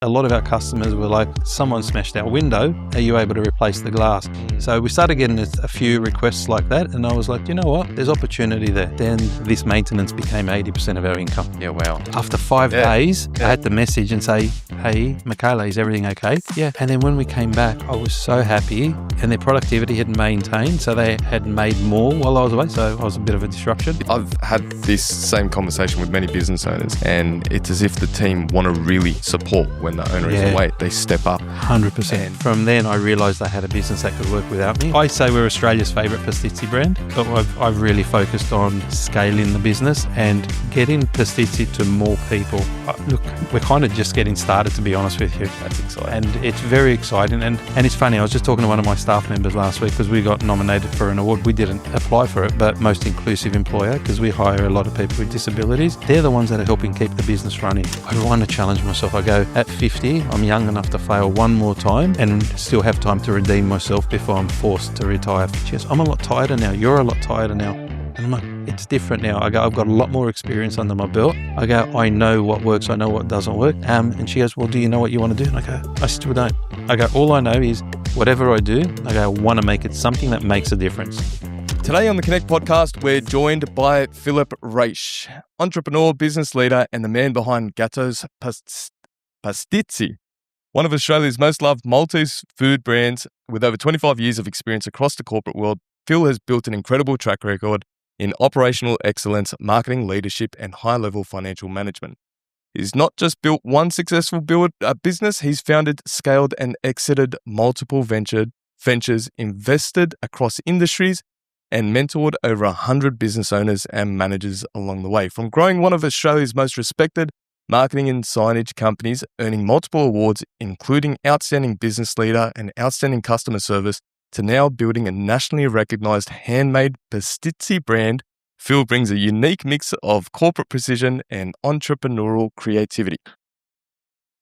A lot of our customers were like, someone smashed our window, are you able to replace the glass? So we started getting a few requests like that, and I was like, you know what, there's opportunity there. Then this maintenance became 80% of our income. Yeah, wow. After 5 days, I had to message and say, hey, Michaela, is everything okay? Yeah. And then when we came back, I was so happy, and their productivity had maintained, so they had made more while I was away, so I was a bit of a disruption. I've had this same conversation with many business owners, and it's as if the team want to really support when the owner is away. They step up. 100%. From then, I realised I had a business that could work without me. I say we're Australia's favourite Pastizzi brand, but I've really focused on scaling the business and getting Pastizzi to more people. Look, we're kind of just getting started, to be honest with you. That's exciting. And it's very exciting. And it's funny, I was just talking to one of my staff members last week because we got nominated for an award. We didn't apply for it, but Most Inclusive Employer, because we hire a lot of people with disabilities. They're the ones that are helping keep the business running. I want to challenge myself. I go, at 50, I'm young enough to fail one more time and still have time to redeem myself before I'm forced to retire. She goes, I'm a lot tighter now. You're a lot tighter now. And I'm like, it's different now. I go, I've got a lot more experience under my belt. I go, I know what works. I know what doesn't work. And she goes, well, do you know what you want to do? And I go, I still don't. I go, all I know is whatever I do, I go, I want to make it something that makes a difference. Today on the Connect podcast, we're joined by Phillip Raish, entrepreneur, business leader, and the man behind Gato's Pastizzi, one of Australia's most loved Maltese food brands. With over 25 years of experience across the corporate world, Phil has built an incredible track record in operational excellence, marketing leadership, and high-level financial management. He's not just built one successful business, he's founded, scaled, and exited multiple ventures, invested across industries, and mentored over 100 business owners and managers along the way. From growing one of Australia's most respected marketing and signage companies, earning multiple awards, including Outstanding Business Leader and Outstanding Customer Service, to now building a nationally recognized handmade Pastizzi brand, Phil brings a unique mix of corporate precision and entrepreneurial creativity.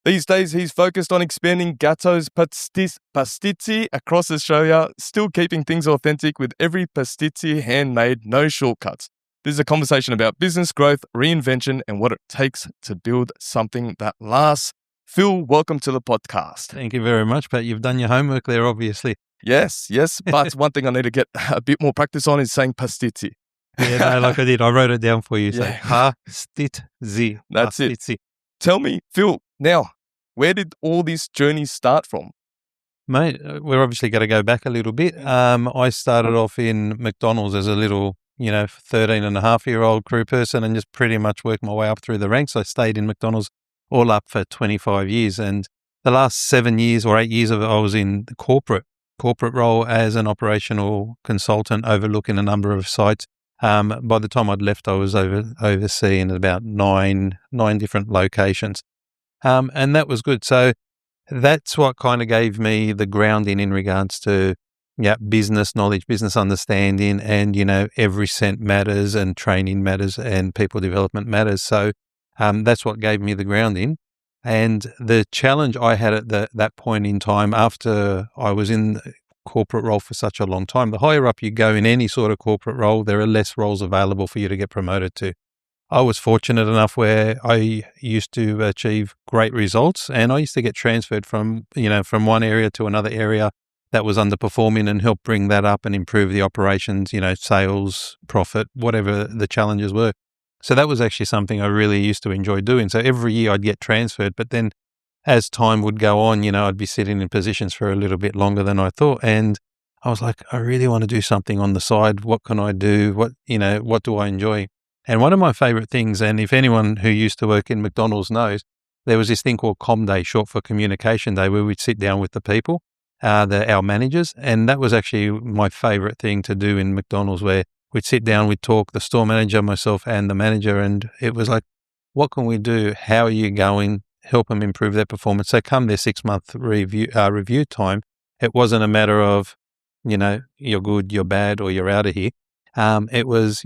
These days, he's focused on expanding Gato's Pastizzi across Australia, still keeping things authentic with every Pastizzi handmade, no shortcuts. This is a conversation about business growth, reinvention, and what it takes to build something that lasts. Phil, welcome to the podcast. Thank you very much, Pat. You've done your homework there, obviously. Yes. But one thing I need to get a bit more practice on is saying Pastizzi. Yeah, no, like I did. I wrote it down for you. So, Pastizzi. That's it. Tell me, Phil, now, where did all this journey start from? Mate, we're obviously going to go back a little bit. I started off in McDonald's as a little, 13 and a half year old crew person and just pretty much worked my way up through the ranks. I stayed in McDonald's all up for 25 years. And the last 7 years or 8 years of it, I was in the corporate role as an operational consultant overlooking a number of sites. By the time I'd left, I was overseeing about nine different locations. And that was good. So that's what kind of gave me the grounding in regards to business knowledge, business understanding, and, every cent matters and training matters and people development matters. So that's what gave me the grounding. And the challenge I had at that point in time, after I was in the corporate role for such a long time, the higher up you go in any sort of corporate role, there are less roles available for you to get promoted to. I was fortunate enough where I used to achieve great results, and I used to get transferred from one area to another area that was underperforming and help bring that up and improve the operations, sales, profit, whatever the challenges were. So that was actually something I really used to enjoy doing. So every year I'd get transferred, but then as time would go on, I'd be sitting in positions for a little bit longer than I thought. And I was like, I really want to do something on the side. What can I do? What do I enjoy? And one of my favorite things, and if anyone who used to work in McDonald's knows, there was this thing called Com Day, short for Communication Day, where we'd sit down with the people, our managers. And that was actually my favorite thing to do in McDonald's, where we'd sit down, we'd talk, the store manager, myself, and the manager. And it was like, what can we do? How are you going? Help them improve their performance. So come their 6-month review time, it wasn't a matter of, you're good, you're bad, or you're out of here. It was,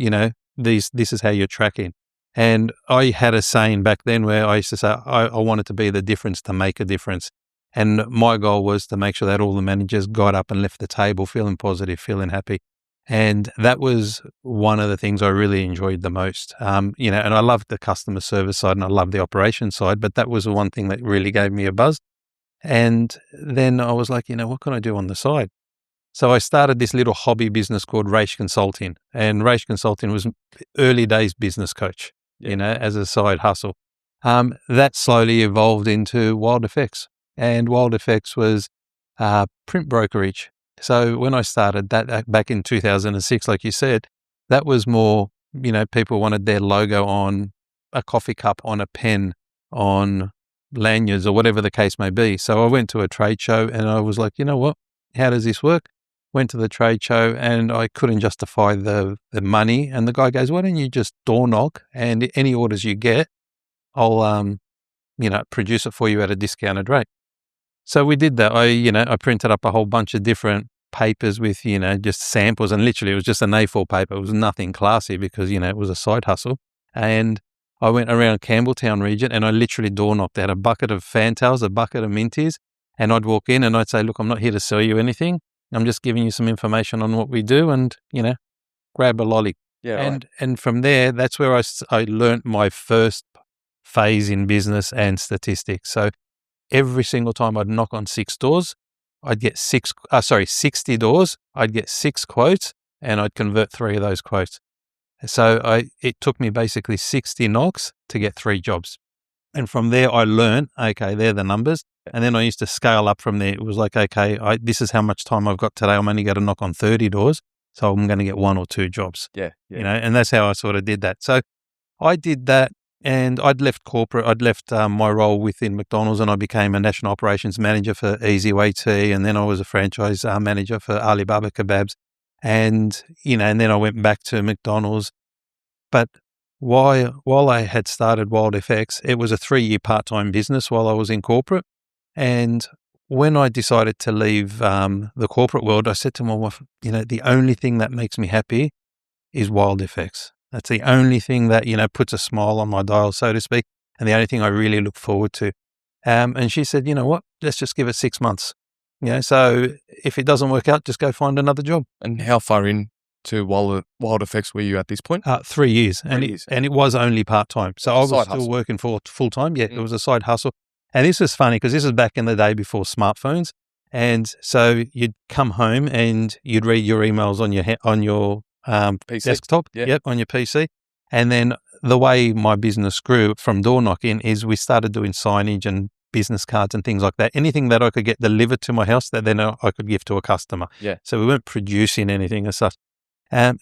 this is how you're tracking. And I had a saying back then where I used to say, I wanted to be the difference to make a difference. And my goal was to make sure that all the managers got up and left the table feeling positive, feeling happy. And that was one of the things I really enjoyed the most. And I loved the customer service side and I loved the operations side, but that was the one thing that really gave me a buzz. And then I was like, what can I do on the side? So I started this little hobby business called Raish Consulting, and Raish Consulting was early days business coach, as a side hustle. That slowly evolved into Wild Effects, and Wild Effects was print brokerage. So when I started that back in 2006, like you said, that was more, people wanted their logo on a coffee cup, on a pen, on lanyards or whatever the case may be. So I went to a trade show and I was like, you know what, how does this work? Went to the trade show and I couldn't justify the money. And the guy goes, why don't you just door knock and any orders you get, I'll, produce it for you at a discounted rate. So we did that. I printed up a whole bunch of different papers with, just samples, and literally it was just an A4 paper. It was nothing classy because, it was a side hustle. And I went around Campbelltown region and I literally door knocked out a bucket of Fantails, a bucket of Minties, and I'd walk in and I'd say, look, I'm not here to sell you anything. I'm just giving you some information on what we do and, grab a lolly. Yeah, and from there, that's where I learnt my first phase in business and statistics. So every single time I'd knock on 6 doors, I'd get 60 doors, I'd get 6 quotes and I'd convert 3 of those quotes. So it took me basically 60 knocks to get 3 jobs. And from there I learned, okay, they're the numbers. And then I used to scale up from there. It was like, okay, this is how much time I've got today. I'm only going to knock on 30 doors. So I'm going to get 1 or 2 jobs. Yeah. And that's how I sort of did that. So I did that and I'd left corporate. I'd left my role within McDonald's and I became a national operations manager for Easyway Tea. And then I was a franchise manager for Alibaba Kebabs. And, and then I went back to McDonald's. But while I had started Wild FX, it was a 3-year part-time business while I was in corporate. And when I decided to leave the corporate world, I said to my wife, the only thing that makes me happy is Wild FX. That's the only thing that, puts a smile on my dial, so to speak, and the only thing I really look forward to. And she said, you know what, let's just give it 6 months. So if it doesn't work out, just go find another job. And how far into Wild Effects were you at this point? 3 years. 3 years. And it was only part-time. So I was still working for full-time. Yeah, It was a side hustle. And this was funny because this was back in the day before smartphones. And so you'd come home and you'd read your emails on your PC. desktop. Yeah. Yep, on your PC. And then the way my business grew from door knocking is we started doing signage and business cards and things like that. Anything that I could get delivered to my house that then I could give to a customer. Yeah. So we weren't producing anything as such.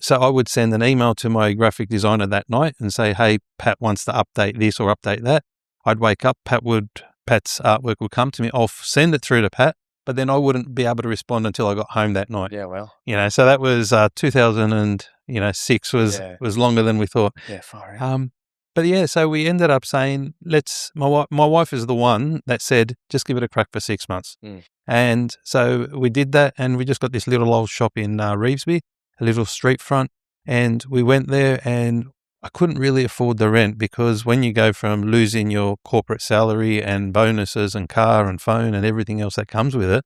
So I would send an email to my graphic designer that night and say, hey, Pat wants to update this or update that. I'd wake up, Pat's artwork would come to me. I'll send it through to Pat, but then I wouldn't be able to respond until I got home that night. Yeah, well. So that was 2006 was longer than we thought. Yeah, far out. But yeah, so we ended up saying, my wife is the one that said, just give it a crack for 6 months. And so we did that and we just got this little old shop in Revesby, a little street front. And we went there and I couldn't really afford the rent because when you go from losing your corporate salary and bonuses and car and phone and everything else that comes with it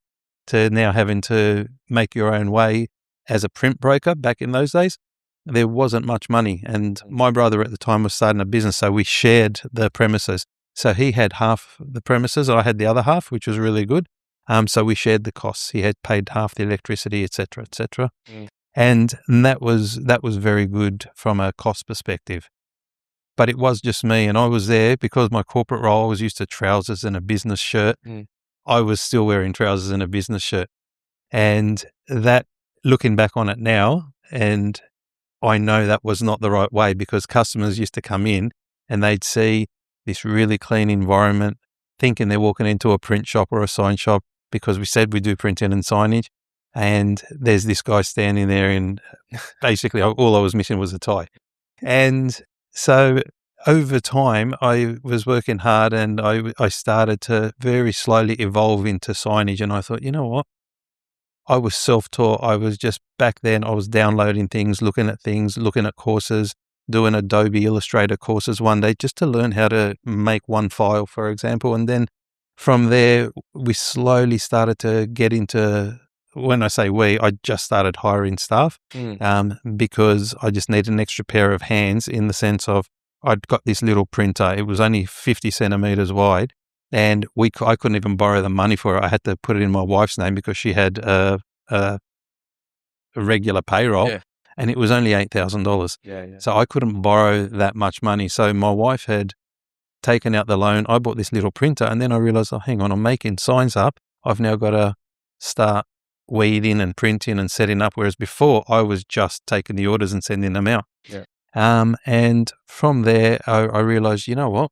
to now having to make your own way as a print broker back in those days, there wasn't much money. And my brother at the time was starting a business, so we shared the premises. So he had half the premises, I had the other half, which was really good. So we shared the costs. He had paid half the electricity, et cetera, et cetera. And that was very good from a cost perspective. But it was just me, and I was there because my corporate role, I was used to trousers and a business shirt. I was still wearing trousers and a business shirt. And that, looking back on it now, and I know that was not the right way because customers used to come in and they'd see this really clean environment, thinking they're walking into a print shop or a sign shop because we said we do printing and signage. And there's this guy standing there and basically all I was missing was a tie. And so over time, I was working hard and I started to very slowly evolve into signage. And I thought, you know what? I was self-taught. I was just back then, I was downloading things, looking at courses, doing Adobe Illustrator courses one day just to learn how to make one file, for example. And then from there, we slowly started to get into when I say I just started hiring staff because I just needed an extra pair of hands in the sense of I'd got this little printer. It was only 50 centimeters wide, and I couldn't even borrow the money for it. I had to put it in my wife's name because she had a regular payroll, and it was only $8,000. So I couldn't borrow that much money. So my wife had taken out the loan. I bought this little printer, and then I realized, oh, hang on, I'm making signs up. I've now got to start weeding and printing and setting up, whereas before I was just taking the orders and sending them out. And from there, I realized, you know what?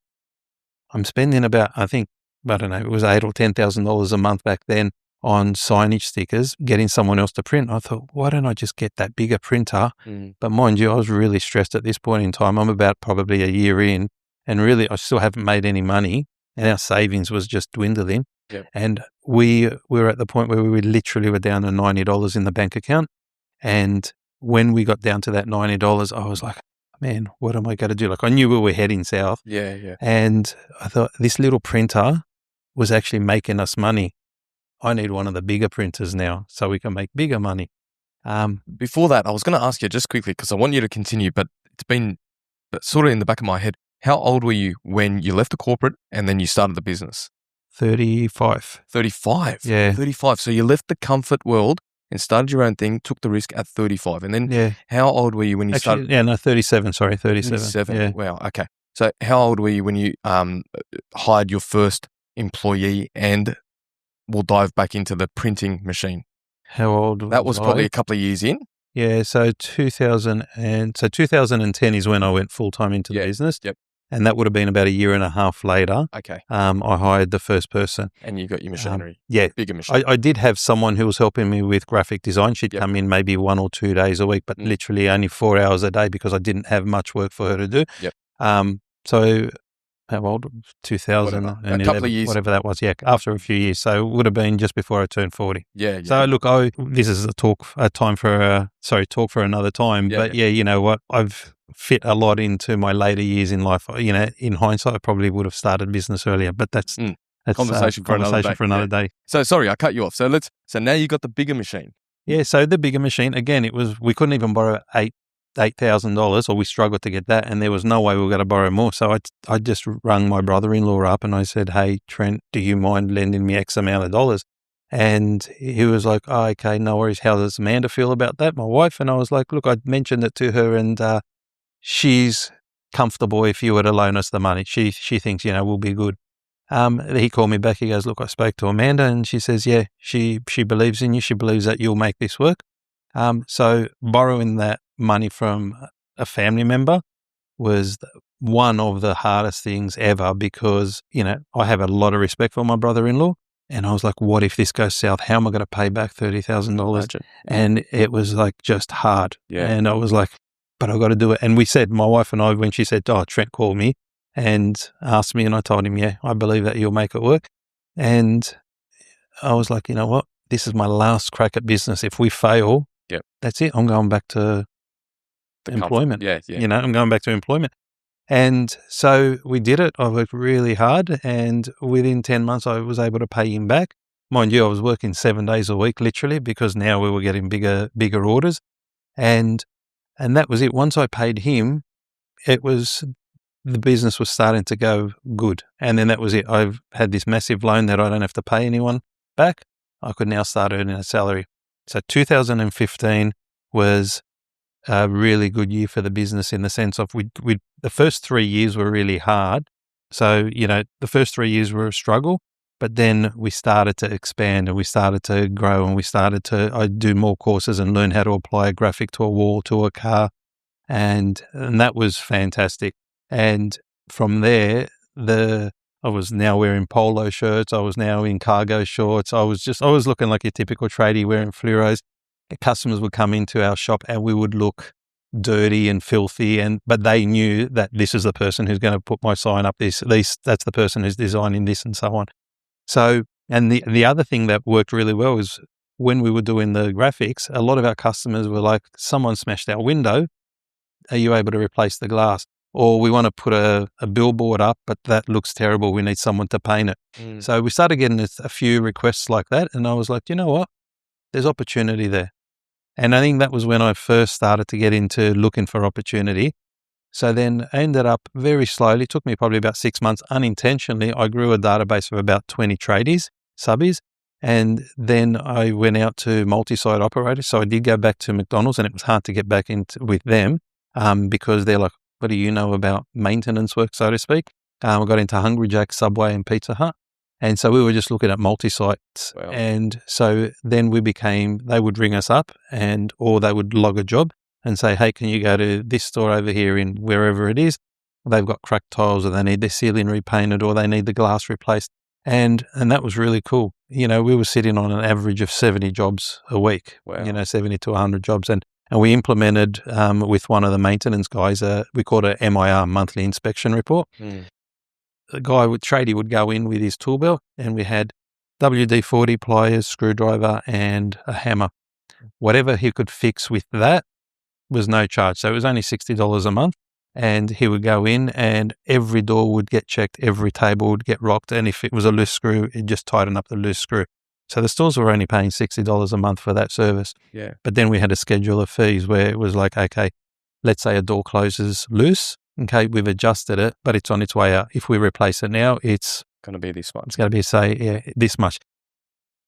I'm spending about, I don't know, it was $8,000 or $10,000 a month back then on signage stickers, getting someone else to print. I thought, why don't I just get that bigger printer? But mind you, I was really stressed at this point in time. I'm about probably a year in, and really I still haven't made any money, and our savings was just dwindling. And we were at the point where we literally were down to $90 in the bank account. And when we got down to that $90, I was like, man, what am I going to do? Like, I knew we were heading south. And I thought this little printer was actually making us money. I need one of the bigger printers now so we can make bigger money. Before that, I was going to ask you just quickly, because I want you to continue, but it's been sort of in the back of my head. How old were you when you left the corporate and then you started the business? 35. 35? Yeah. 35. So you left the comfort world and started your own thing, took the risk at 35. And then how old were you when you started? Yeah, no, 37, sorry, 37. 37, yeah. Wow, okay. So how old were you when you hired your first employee, and we'll dive back into the printing machine? How old That was probably a couple of years in. Yeah, so 2010 is when I went full-time into the business. And that would have been about a year and a half later. Okay. I hired the first person. And you got your machinery. Bigger machinery. I did have someone who was helping me with graphic design. She'd come in maybe 1 or 2 days a week, but literally only 4 hours a day because I didn't have much work for her to do. So how old? 2011, a couple of years. Whatever that was, after a few years. So it would have been just before I turned 40. So look, this is a talk for another time. But you know what? I've fit a lot into my later years in life. You know, in hindsight, I probably would have started business earlier, but that's conversation for another day. So sorry, I cut you off. So now you got the bigger machine. Yeah. So the bigger machine, again, we couldn't even borrow $8,000, or we struggled to get that, and there was no way we were going to borrow more. So I just rang my brother-in-law up and I said, hey, Trent, do you mind lending me X amount of dollars? And he was like, oh, okay, no worries. How does Amanda feel about that, my wife? And I was like, look, I'd mentioned it to her, and she's comfortable if you were to loan us the money. She thinks, we'll be good. He called me back. He goes, look, I spoke to Amanda, and she says, yeah, she believes in you. She believes that you'll make this work. So borrowing that money from a family member was one of the hardest things ever because, I have a lot of respect for my brother-in-law. And I was like, what if this goes south? How am I going to pay back $30,000? And it was like just hard. And I was like, but I've got to do it. And we said, my wife and I, when she said, oh, Trent called me and asked me, and I told him, yeah, I believe that you'll make it work. And I was like, you know what? This is my last crack at business. If we fail, that's it. I'm going back to employment. I'm going back to employment. And so we did it. I worked really hard, and within 10 months, I was able to pay him back. Mind you, I was working 7 days a week, literally, because now we were getting bigger orders. And that was it. Once I paid him, the business was starting to go good. And then that was it. I've had this massive loan that I don't have to pay anyone back. I could now start earning a salary. So 2015 was a really good year for the business in the sense of the first 3 years were really hard. So, the first 3 years were a struggle, but then we started to expand and we started to grow, and I do more courses and learn how to apply a graphic to a wall, to a car. And that was fantastic. And from there, I was now wearing polo shirts. I was now in cargo shorts. I was looking like a typical tradie wearing fluoros. The customers would come into our shop and we would look dirty and filthy, but they knew that this is the person who's going to put my sign up. That's the person who's designing this, and so on. So, and the other thing that worked really well is when we were doing the graphics, a lot of our customers were like, someone smashed our window. Are you able to replace the glass? Or we want to put a billboard up, but that looks terrible. We need someone to paint it. So we started getting a few requests like that. And I was like, you know what? there's opportunity there. And I think that was when I first started to get into looking for opportunity. So then I ended up very slowly, took me probably about 6 months unintentionally. I grew a database of about 20 tradies, subbies. And then I went out to multi-site operators. So I did go back to McDonald's, and it was hard to get back into with them because they're like, what do you know about maintenance work, so to speak? I got into Hungry Jack's, Subway, and Pizza Hut. And so we were just looking at multi-sites. Wow. And so then they would ring us up or they would log a job and say, hey, can you go to this store over here in wherever it is? They've got cracked tiles, or they need their ceiling repainted, or they need the glass replaced. And that was really cool. We were sitting on an average of 70 jobs a week, Wow. 70 to 100 jobs. And we implemented with one of the maintenance guys, we called it a MIR, monthly inspection report. The guy tradie would go in with his tool belt, and we had WD-40 pliers, screwdriver, and a hammer. Whatever he could fix with that was no charge. So it was only $60 a month. And he would go in, and every door would get checked, every table would get rocked, and if it was a loose screw, it'd just tighten up the loose screw. So the stores were only paying $60 a month for that service. Yeah. But then we had a schedule of fees where it was like, okay, let's say a door closes loose. Okay, we've adjusted it, but it's on its way out. If we replace it now, it's Going to be this much. It's going to be, this much.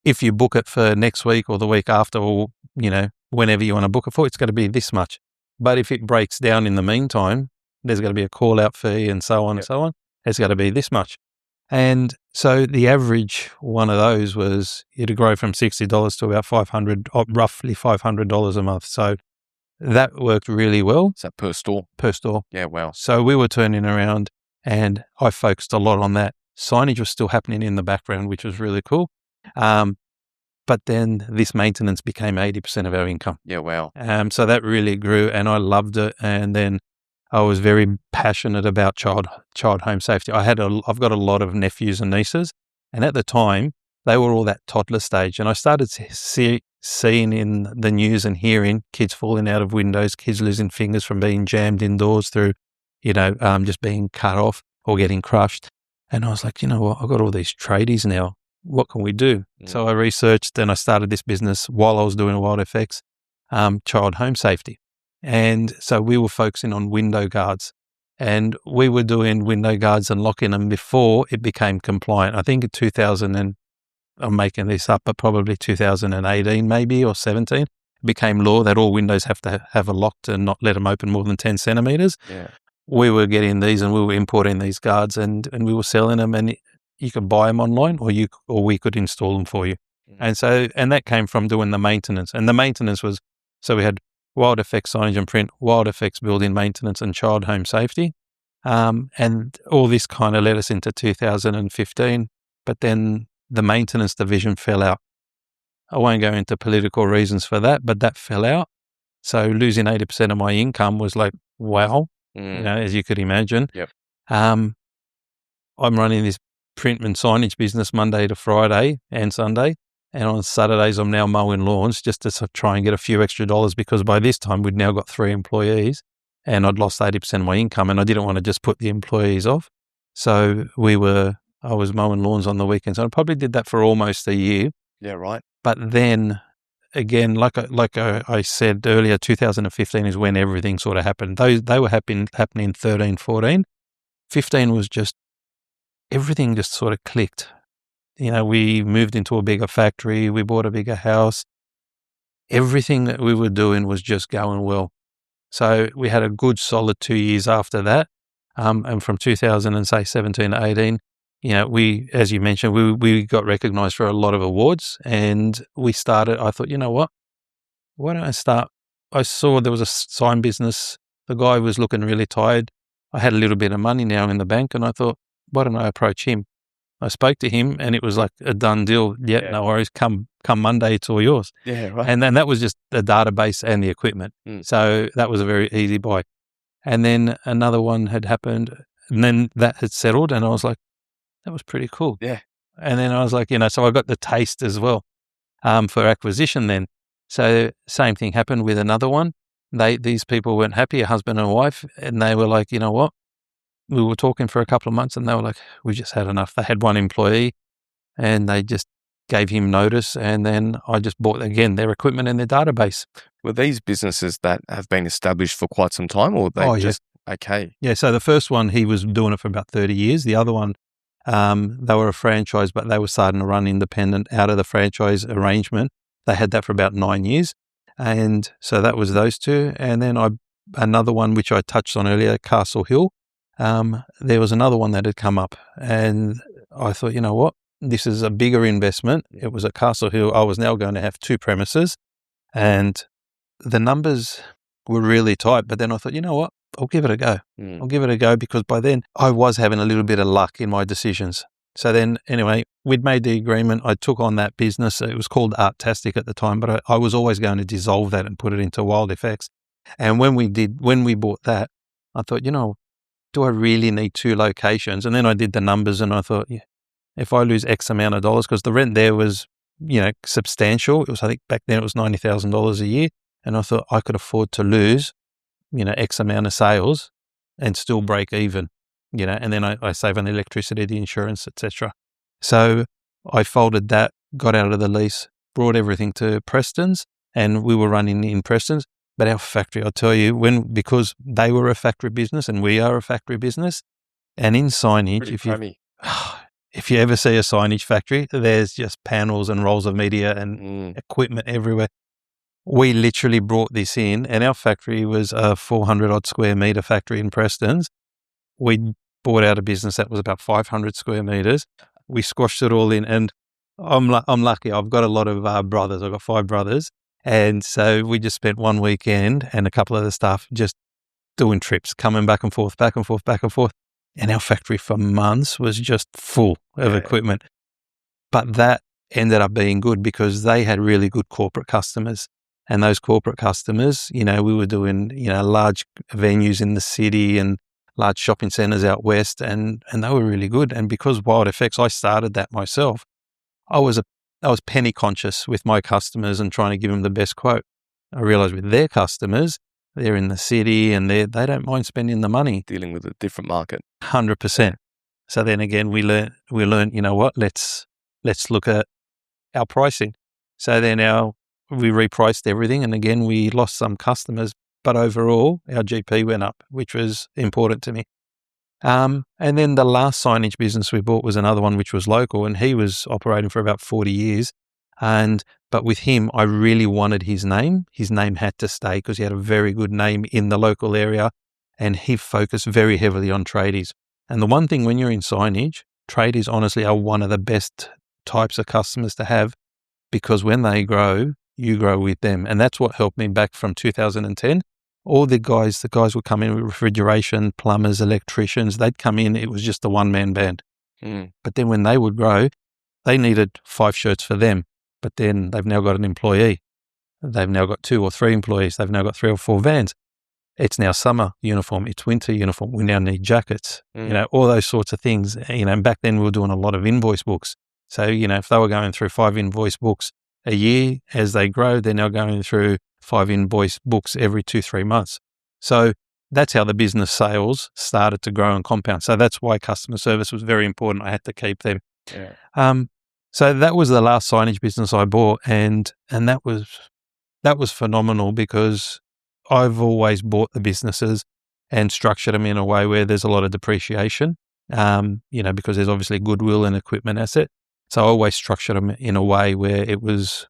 If you book it for next week or the week after, or, whenever you want to book it for, it's going to be this much. But if it breaks down in the meantime, there's going to be a call-out fee and so on and so on. It's going to be this much. And so the average one of those was it'd grow from $60 to about roughly $500 a month. So that worked really well. Is that per store? Per store. Yeah, wow. So we were turning around, and I focused a lot on that. Signage was still happening in the background, which was really cool. But then this maintenance became 80% of our income. Yeah, wow. So that really grew, and I loved it. And then I was very passionate about child home safety. I've got a lot of nephews and nieces, and at the time they were all that toddler stage, and I started seeing in the news and hearing kids falling out of windows, kids losing fingers from being jammed indoors through, just being cut off or getting crushed. And I was like, you know what? I've got all these tradies now. What can we do? So I researched, and I started this business while I was doing Wild FX, child home safety. And so we were focusing on window guards, and we were doing window guards and locking them before it became compliant. I think in 2000 I'm making this up, but probably 2018 maybe or 17, it became law that all windows have to have a lock and not let them open more than 10 centimeters. Yeah. We were getting these, and we were importing these guards, and we were selling them, and you could buy them online, or we could install them for you. And that came from doing the maintenance. And the maintenance was, so we had Wild FX signage and print, Wild FX building maintenance, and child home safety. And all this kind of led us into 2015, but then the maintenance division fell out. I won't go into political reasons for that, but that fell out. So losing 80% of my income was like, wow, as you could imagine. Yep. I'm running this print and signage business Monday to Friday and Sunday. And on Saturdays, I'm now mowing lawns just to try and get a few extra dollars, because by this time we'd now got 3 employees, and I'd lost 80% of my income, and I didn't want to just put the employees off. So I was mowing lawns on the weekends. I probably did that for almost a year. Yeah, right. But then again, like I said earlier, 2015 is when everything sort of happened. They were happening 13, 14. 15 was just, everything just sort of clicked. We moved into a bigger factory. We bought a bigger house. Everything that we were doing was just going well. So we had a good solid 2 years after that. And from 2017 to 18, we, as you mentioned, we got recognized for a lot of awards, and I thought, you know what? Why don't I start? I saw there was a sign business. The guy was looking really tired. I had a little bit of money now in the bank, and I thought, why don't I approach him? I spoke to him, and it was like a done deal. Yeah, no worries. Come Monday, it's all yours. Yeah, right. And then that was just the database and the equipment. So that was a very easy buy. And then another one had happened, and then that had settled, and I was like, that was pretty cool. Yeah. And then I was like, so I got the taste as well for acquisition then. So same thing happened with another one. These people weren't happy, a husband and wife, and they were like, you know what? We were talking for a couple of months, and they were like, we just had enough. They had one employee, and they just gave him notice, and then I just bought, again, their equipment and their database. Were these businesses that have been established for quite some time, or they just okay? Yeah, so the first one, he was doing it for about 30 years. The other one, they were a franchise, but they were starting to run independent out of the franchise arrangement. They had that for about 9 years. And so that was those two. And then another one, which I touched on earlier, Castle Hill. There was another one that had come up, and I thought, you know what, this is a bigger investment. It was at Castle Hill. I was now going to have 2 premises, and the numbers were really tight. But then I thought, you know what, I'll give it a go. I'll give it a go, because by then I was having a little bit of luck in my decisions. So then, anyway, we'd made the agreement. I took on that business. It was called Artastic at the time, but I was always going to dissolve that and put it into Wild FX. And when we bought that, I thought, you know, do I really need 2 locations? And then I did the numbers, and I thought, yeah, if I lose X amount of dollars, because the rent there was, you know, substantial. It was, I think back then it was $90,000 a year. And I thought I could afford to lose, you know, X amount of sales and still break even, you know, and then I save on electricity, the insurance, etc. So I folded that, got out of the lease, brought everything to Preston's, and we were running in Preston's. But our factory, I'll tell you, because they were a factory business and we are a factory business, and in signage, if you ever see a signage factory, there's just panels and rolls of media and equipment everywhere. We literally brought this in, and our factory was a 400 odd square meter factory in Preston's. We bought out a business that was about 500 square meters. We squashed it all in, and I'm lucky. I've got a lot of brothers. I've got 5 brothers. And so we just spent one weekend and a couple of the staff just doing trips, coming back and forth, back and forth, back and forth. And our factory for months was just full of equipment. But that ended up being good because they had really good corporate customers. And those corporate customers, you know, we were doing, you know, large venues in the city and large shopping centres out west, and they were really good. And because Wild FX, I started that myself, I was penny conscious with my customers and trying to give them the best quote. I realised with their customers, they're in the city and they don't mind spending the money. Dealing with a different market. 100%. So then again, we learned, you know what, let's look at our pricing. So then we repriced everything, and again, we lost some customers, but overall, our GP went up, which was important to me. And then the last signage business we bought was another one which was local, and he was operating for about 40 years. But with him, I really wanted his name. His name had to stay because he had a very good name in the local area, and he focused very heavily on tradies. And the one thing when you're in signage, tradies honestly are one of the best types of customers to have, because when they grow, you grow with them. And that's what helped me back from 2010. All the guys would come in with refrigeration, plumbers, electricians. They'd come in. It was just a one-man band. But then when they would grow, they needed 5 shirts for them. But then they've now got an employee. They've now got 2 or 3 employees. They've now got 3 or 4 vans. It's now summer uniform. It's winter uniform. We now need jackets. You know, all those sorts of things. You know, and back then we were doing a lot of invoice books. So, you know, if they were going through 5 invoice books a year, as they grow, they're now going through 5 invoice books every 2-3 months. So that's how the business sales started to grow and compound. So that's why customer service was very important. I had to keep them. So that was the last signage business I bought, and that was phenomenal because I've always bought the businesses and structured them in a way where there's a lot of depreciation, you know, because there's obviously goodwill and equipment asset. So I always structured them in a way where it was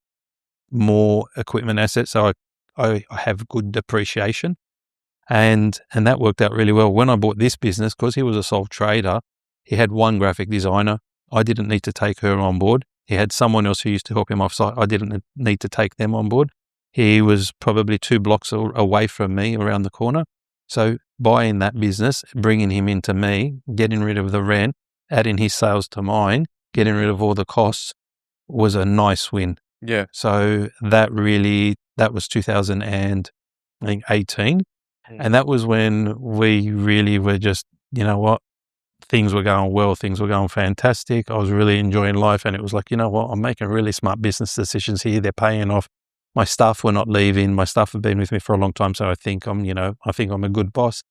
more equipment assets. So I have good depreciation, and that worked out really well. When I bought this business, because he was a sole trader, he had one graphic designer. I didn't need to take her on board. He had someone else who used to help him off site. I didn't need to take them on board. He was probably 2 blocks away from me around the corner. So buying that business, bringing him into me, getting rid of the rent, adding his sales to mine, getting rid of all the costs was a nice win. Yeah. So that was 2018. And that was when we really were just, you know what, things were going well, things were going fantastic. I was really enjoying life, and it was like, you know what, I'm making really smart business decisions here. They're paying off. My staff were not leaving. My staff have been with me for a long time, so I think I'm a good boss.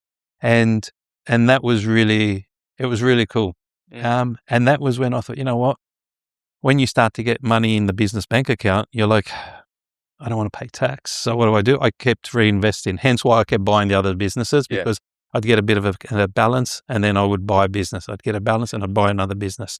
And that was really, it was really cool. And that was when I thought, you know what, when you start to get money in the business bank account, you're like, I don't want to pay tax. So what do? I kept reinvesting. Hence why I kept buying the other businesses, because I'd get a bit of a balance, and then I would buy a business. I'd get a balance and I'd buy another business.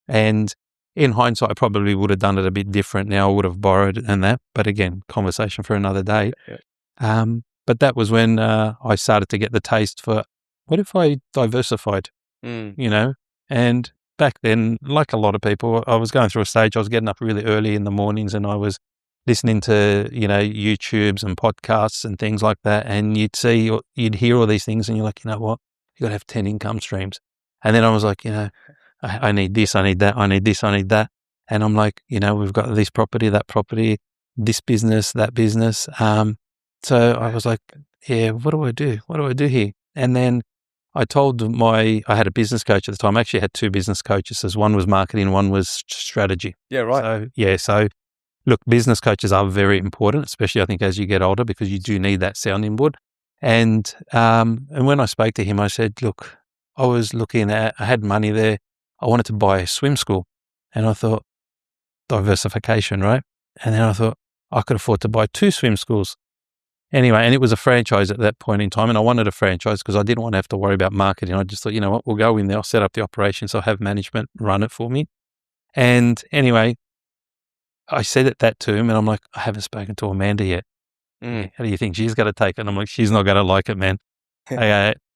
And in hindsight, I probably would have done it a bit different. Now I would have borrowed and that. But again, conversation for another day. Yeah. But that was when I started to get the taste for, what if I diversified, And back then, like a lot of people, I was going through a stage. I was getting up really early in the mornings, and I was listening to, YouTubes and podcasts and things like that. And you'd hear all these things, and you're like, you know what? You got to have 10 income streams. And then I was like, I need this, I need that, I need this, I need that. And I'm like, we've got this property, that property, this business, that business. So I was like, yeah, what do I do? What do I do here? And then I told I had a business coach at the time. I actually had two business coaches. One was marketing, one was strategy. Yeah, right. So look, business coaches are very important, especially I think as you get older, because you do need that sounding board. And when I spoke to him, I said, look, I was I had money there. I wanted to buy a swim school. And I thought, diversification, right? And then I thought, I could afford to buy 2 swim schools. Anyway, and it was a franchise at that point in time, and I wanted a franchise because I didn't want to have to worry about marketing. I just thought, you know what, we'll go in there, I'll set up the operations, I'll have management run it for me. And anyway, I said that to him, and I'm like, I haven't spoken to Amanda yet. How do you think she's going to take it? And I'm like, she's not going to like it, man.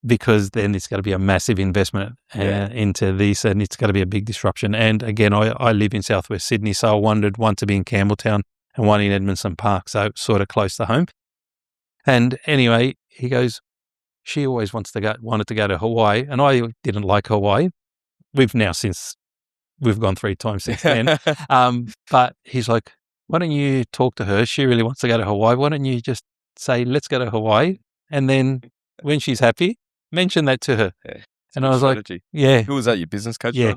Because then it's going to be a massive investment into this, and it's going to be a big disruption. And again, I live in southwest Sydney, so I wanted one to be in Campbelltown and one in Edmondson Park, so sort of close to home. And anyway, he goes, she always wanted to go to Hawaii, and I didn't like Hawaii. We've gone 3 times since then. But he's like, why don't you talk to her? She really wants to go to Hawaii. Why don't you just say, let's go to Hawaii? And then when she's happy, mention that to her. Yeah, and I was strategy. Like, yeah. Who was that, your business coach? Yeah.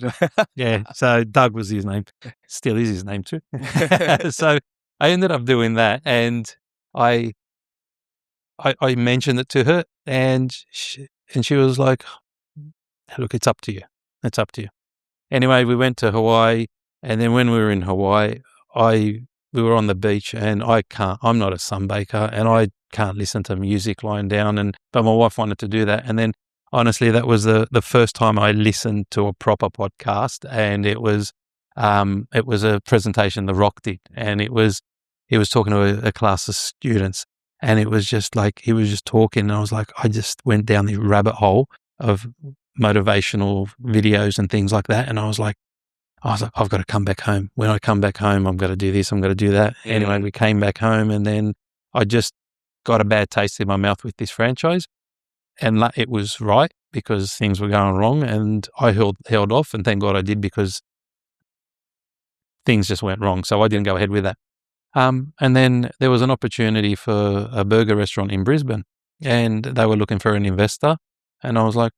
Yeah. So Doug was his name. Still is his name too. So I ended up doing that, and I mentioned it to her, and she was like, look, it's up to you. It's up to you. Anyway, we went to Hawaii, and then when we were in Hawaii, we were on the beach, and I'm not a sunbaker, and I can't listen to music lying down, but my wife wanted to do that. And then honestly, that was the first time I listened to a proper podcast, and it was a presentation The Rock did, and he was talking to a class of students, and it was just like, he was just talking, and I was like, I just went down the rabbit hole of motivational videos and things like that. And I was like, I've got to come back home. When I come back home, I'm going to do this, I'm going to do that. Anyway, we came back home, and then I just got a bad taste in my mouth with this franchise. And it was right, because things were going wrong, and I held off, and thank God I did, because things just went wrong. So I didn't go ahead with that. And then there was an opportunity for a burger restaurant in Brisbane, and they were looking for an investor. And I was like,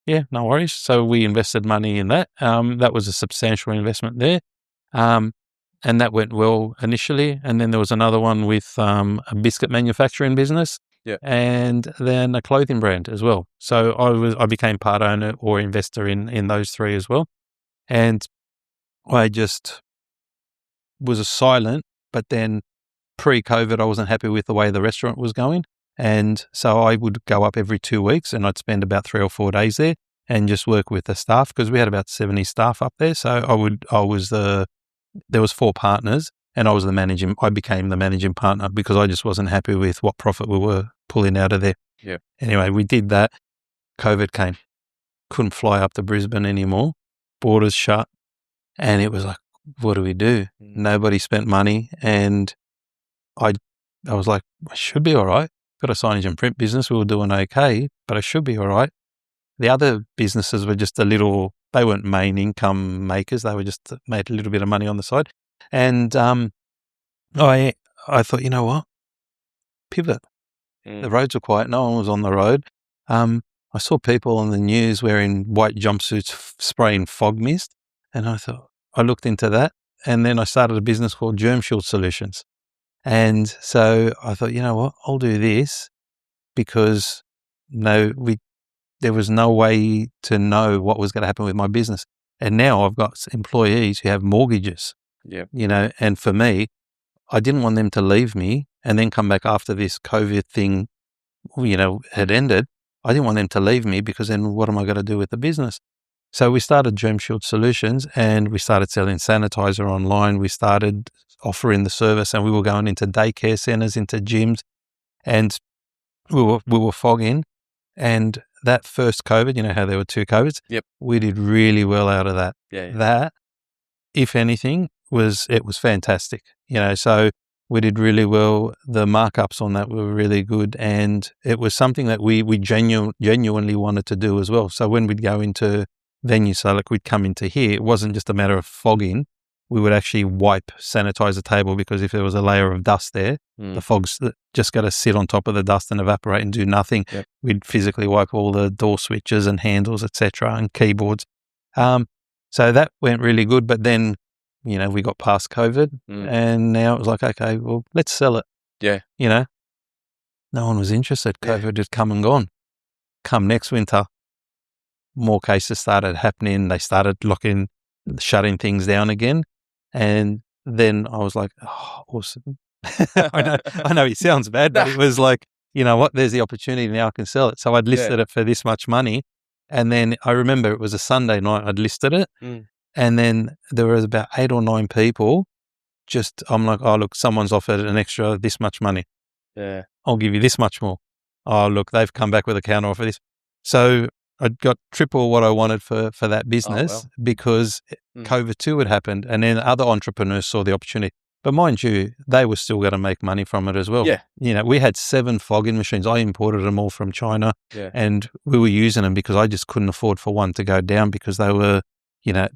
yeah, no worries. So we invested money in that. That was a substantial investment there. And that went well initially. And then there was another one with a biscuit manufacturing business, and then a clothing brand as well. So I became part owner or investor in those 3 as well. And I just was silent, but then pre-COVID, I wasn't happy with the way the restaurant was going. And so I would go up every 2 weeks, and I'd spend about 3 or 4 days there and just work with the staff, because we had about 70 staff up there. So there was 4 partners, and I became the managing partner, because I just wasn't happy with what profit we were pulling out of there. Yeah. Anyway, we did that. COVID came. Couldn't fly up to Brisbane anymore. Borders shut. And it was like, what do we do? Nobody spent money. And I was like, I should be all right. Got a signage and print business. We were doing okay, but I should be all right. The other businesses were just they weren't main income makers. They were just made a little bit of money on the side. And I thought, you know what? Pivot. The roads were quiet. No one was on the road. I saw people on the news wearing white jumpsuits spraying fog mist. And I looked into that. And then I started a business called Germ Shield Solutions. And so I thought, you know what? I'll do this, because there was no way to know what was going to happen with my business. And now I've got employees who have mortgages, Yeah. And for me, I didn't want them to leave me and then come back after this COVID thing, had ended. I didn't want them to leave me because then what am I going to do with the business? So we started Germ Shield Solutions and we started selling sanitizer online. We started offering the service and we were going into daycare centers, into gyms, and we were fogging. And that first COVID, how there were 2 COVIDs, Yep. we did really well out of that. Yeah. That, if anything, was fantastic. So we did really well. The markups on that were really good, and it was something that we genuinely wanted to do as well. So when we'd go into venues, so like we'd come into here, it wasn't just a matter of fogging. We would actually sanitize the table, because if there was a layer of dust there, the fog's just got to sit on top of the dust and evaporate and do nothing. Yep. We'd physically wipe all the door switches and handles, etc., and keyboards. So that went really good. But then, we got past COVID and now it was like, okay, well, let's sell it. Yeah. No one was interested. COVID had come and gone. Come next winter, more cases started happening. They started shutting things down again. And then I was like, oh, awesome. I know it sounds bad, but it was like, you know what, there's the opportunity now, I can sell it. So I'd listed it for this much money. And then I remember it was a Sunday night I'd listed it. And then there was about 8 or 9 people. I'm like, oh, look, someone's offered an extra this much money. Yeah. I'll give you this much more. Oh, look, they've come back with a counter offer this. So I got triple what I wanted for that business because COVID-2 had happened, and then other entrepreneurs saw the opportunity. But mind you, they were still going to make money from it as well. Yeah. We had 7 fogging machines. I imported them all from China, and we were using them because I just couldn't afford for one to go down, because they were,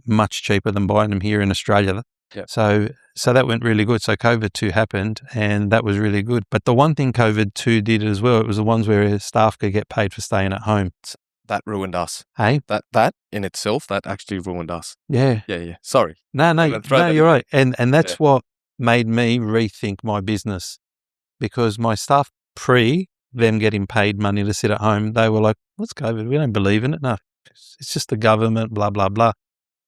much cheaper than buying them here in Australia. So that went really good. So COVID-2 happened, and that was really good. But the one thing COVID-2 did as well, it was the ones where staff could get paid for staying at home. That ruined us. Hey? That in itself, that actually ruined us. Yeah. Yeah. Sorry. No, you're right. And that's what made me rethink my business, because my staff, pre them getting paid money to sit at home, they were like, what's COVID? We don't believe in it. No, it's just the government, blah, blah, blah.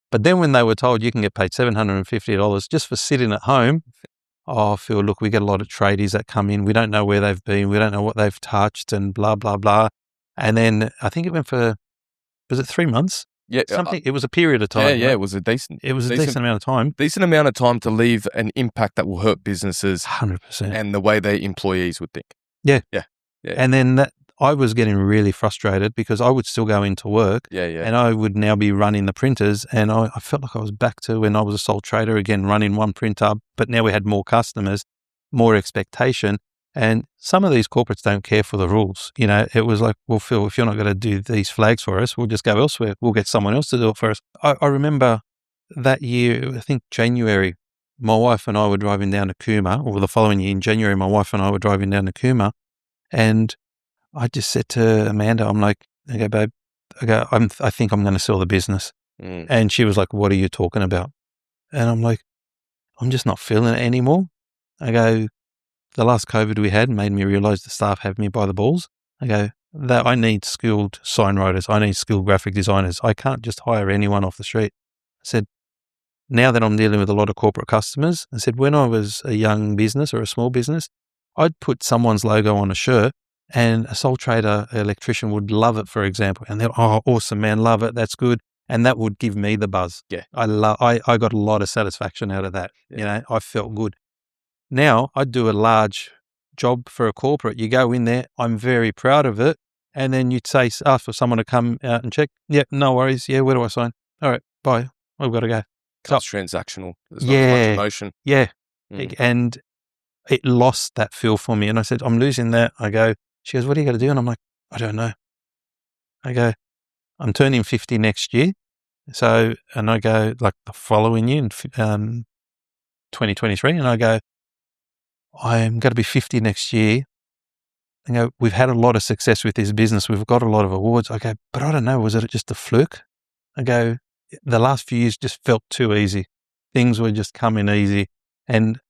But then when they were told you can get paid $750 just for sitting at home, Phil, look, we get a lot of tradies that come in. We don't know where they've been. We don't know what they've touched, and blah, blah, blah. And then I think it went for, was it 3 months? Yeah. Something. It was a period of time. Yeah, right? it was a decent amount of time. Decent amount of time to leave an impact that will hurt businesses 100%. and the way their employees would think. Yeah. Yeah. And then I was getting really frustrated, because I would still go into work and I would now be running the printers, and I felt like I was back to when I was a sole trader again, running one printer, but now we had more customers, more expectation. And some of these corporates don't care for the rules. It was like, well, Phil, if you're not going to do these flags for us, we'll just go elsewhere. We'll get someone else to do it for us. I remember that year, I think January, my wife and I were driving down to Cooma, or the following year in January, my wife and I were driving down to Cooma, and I just said to Amanda, I'm like, okay, babe, I think I'm going to sell the business. And she was like, what are you talking about? And I'm like, I'm just not feeling it anymore. I go, the last COVID we had made me realize the staff have me by the balls. I go, that I need skilled sign writers. I need skilled graphic designers. I can't just hire anyone off the street. I said, now that I'm dealing with a lot of corporate customers, I said, when I was a young business or a small business, I'd put someone's logo on a shirt, and a sole trader electrician would love it, for example. And they're, oh, awesome, man, love it. That's good. And that would give me the buzz. Yeah. I got a lot of satisfaction out of that. Yeah. I felt good. Now I do a large job for a corporate. You go in there, I'm very proud of it. And then you'd ask for someone to come out and check. Yeah, no worries. Yeah, where do I sign? All right, bye. I've got to go. It's transactional. There's not as much emotion. Yeah. And it lost that feel for me. And I said, I'm losing that. She goes, what are you going to do? And I'm like, I don't know. I go, I'm turning 50 next year. So, and I go, like the following year in 2023, and I go, I'm going to be 50 next year. I go, we've had a lot of success with this business. We've got a lot of awards. I go, but I don't know, was it just a fluke? I go, the last few years just felt too easy. Things were just coming easy. And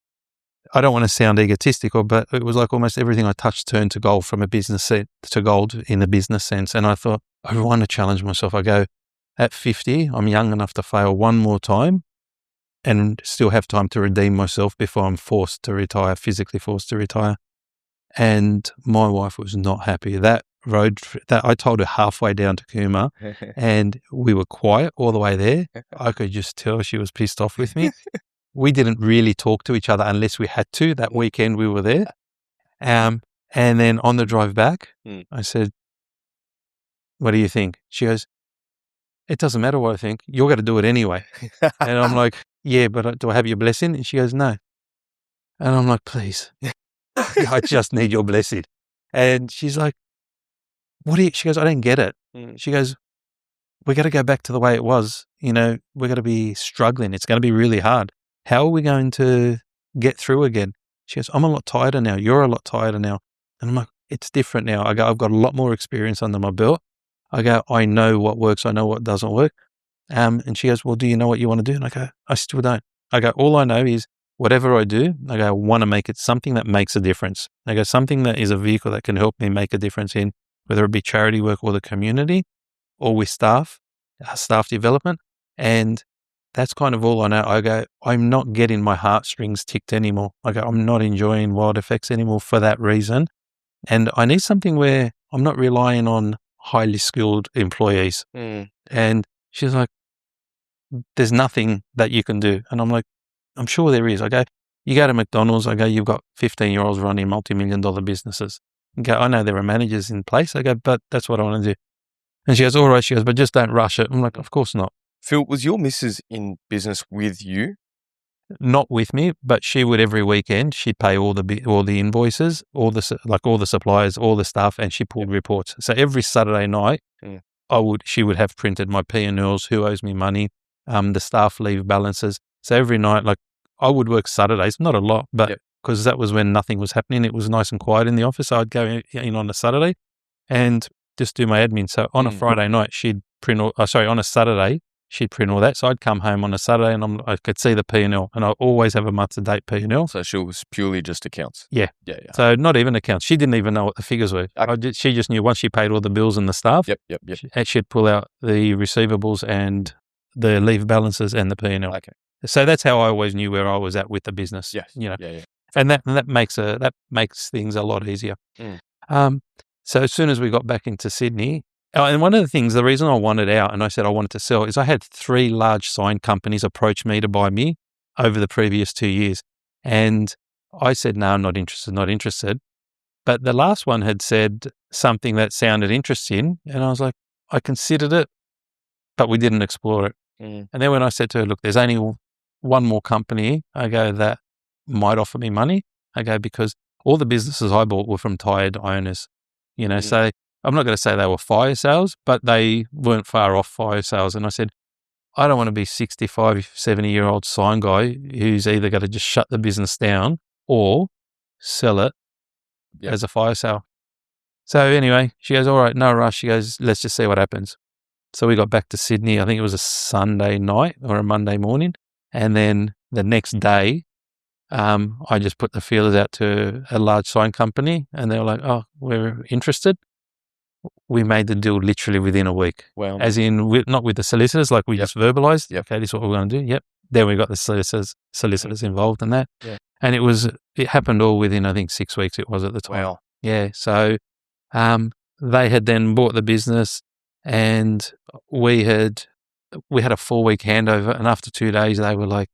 I don't want to sound egotistical, but it was like almost everything I touched turned to gold from a business to gold in a business sense. And I thought, I want to challenge myself. I go, at 50, I'm young enough to fail one more time and still have time to redeem myself before I'm forced to retire, physically forced to retire. And my wife was not happy. That road, that I told her halfway down to Cooma, and we were quiet all the way there. I could just tell she was pissed off with me. We didn't really talk to each other unless we had to. That weekend we were there. And then on the drive back, I said, what do you think? She goes, it doesn't matter what I think. You're going to do it anyway. And I'm like, yeah, but do I have your blessing? And she goes, no. And I'm like, please, I just need your blessing. And she's like, she goes, I don't get it. She goes, we got to go back to the way it was. You know, we're going to be struggling. It's going to be really hard. How are we going to get through again? She goes, I'm a lot tireder now. You're a lot tireder now. And I'm like, it's different now. I go, I've got a lot more experience under my belt. I go, I know what works. I know what doesn't work. And she goes, well, do you know what you want to do? And I go, I still don't. I go, all I know is whatever I do, I go, I want to make it something that makes a difference. I go, something that is a vehicle that can help me make a difference in whether it be charity work or the community or with staff development. And that's kind of all I know. I go, I'm not getting my heartstrings ticked anymore. I go, I'm not enjoying Wild Effects anymore for that reason. And I need something where I'm not relying on highly skilled employees. And she's like, there's nothing that you can do. And I'm like, I'm sure there is. I go, you go to McDonald's, I go, you've got 15-year-olds running multi-million-dollar businesses. I go, I know there are managers in place. I go, but that's what I want to do. And she goes, all right. She goes, but just don't rush it. I'm like, of course not. Phil, was your missus in business with you? Not with me, but she would every weekend. She'd pay all the invoices, all the suppliers, all the stuff, and she pulled reports. So every Saturday night, she would have printed my P&Ls, who owes me money, the staff leave balances. So every night, like I would work Saturdays, not a lot, but because that was when nothing was happening, it was nice and quiet in the office. So I'd go in on a Saturday and just do my admin. So on a Friday night, she'd print on a Saturday, she'd print all that. So I'd come home on a Saturday and I could see the P&L, and I always have a month-to-date P&L. So she was purely just accounts? Yeah. So not even accounts. She didn't even know what the figures were. She just knew once she paid all the bills and the staff, she'd pull out the receivables and the leave balances and the P&L. Okay. So that's how I always knew where I was at with the business. Yes. You know. Yeah. And that makes things a lot easier. So as soon as we got back into Sydney, and one of the things, the reason I wanted out and I said I wanted to sell is I had 3 large sign companies approach me to buy me over the previous 2 years. And I said, no, I'm not interested. But the last one had said something that sounded interesting. And I was like, I considered it, but we didn't explore it. And then when I said to her, look, there's only one more company, I go, that might offer me money. I go, because all the businesses I bought were from tired owners, you know, so I'm not going to say they were fire sales, but they weren't far off fire sales. And I said, I don't want to be 65, 70-year-old sign guy who's either going to just shut the business down or sell it as a fire sale. So anyway, she goes, all right, no rush. She goes, let's just see what happens. So we got back to Sydney. I think it was a Sunday night or a Monday morning. And then the next day, I just put the feelers out to a large sign company and they were like, oh, we're interested. We made the deal literally within a week. Wow. As in, not with the solicitors, like we just verbalized, okay, this is what we're going to do. Yep. Then we got the solicitors involved in that. Yeah. And it happened all within, I think, 6 weeks it was at the time. Wow. Yeah. So they had then bought the business and we had a 4-week handover. And after 2 days, they were like,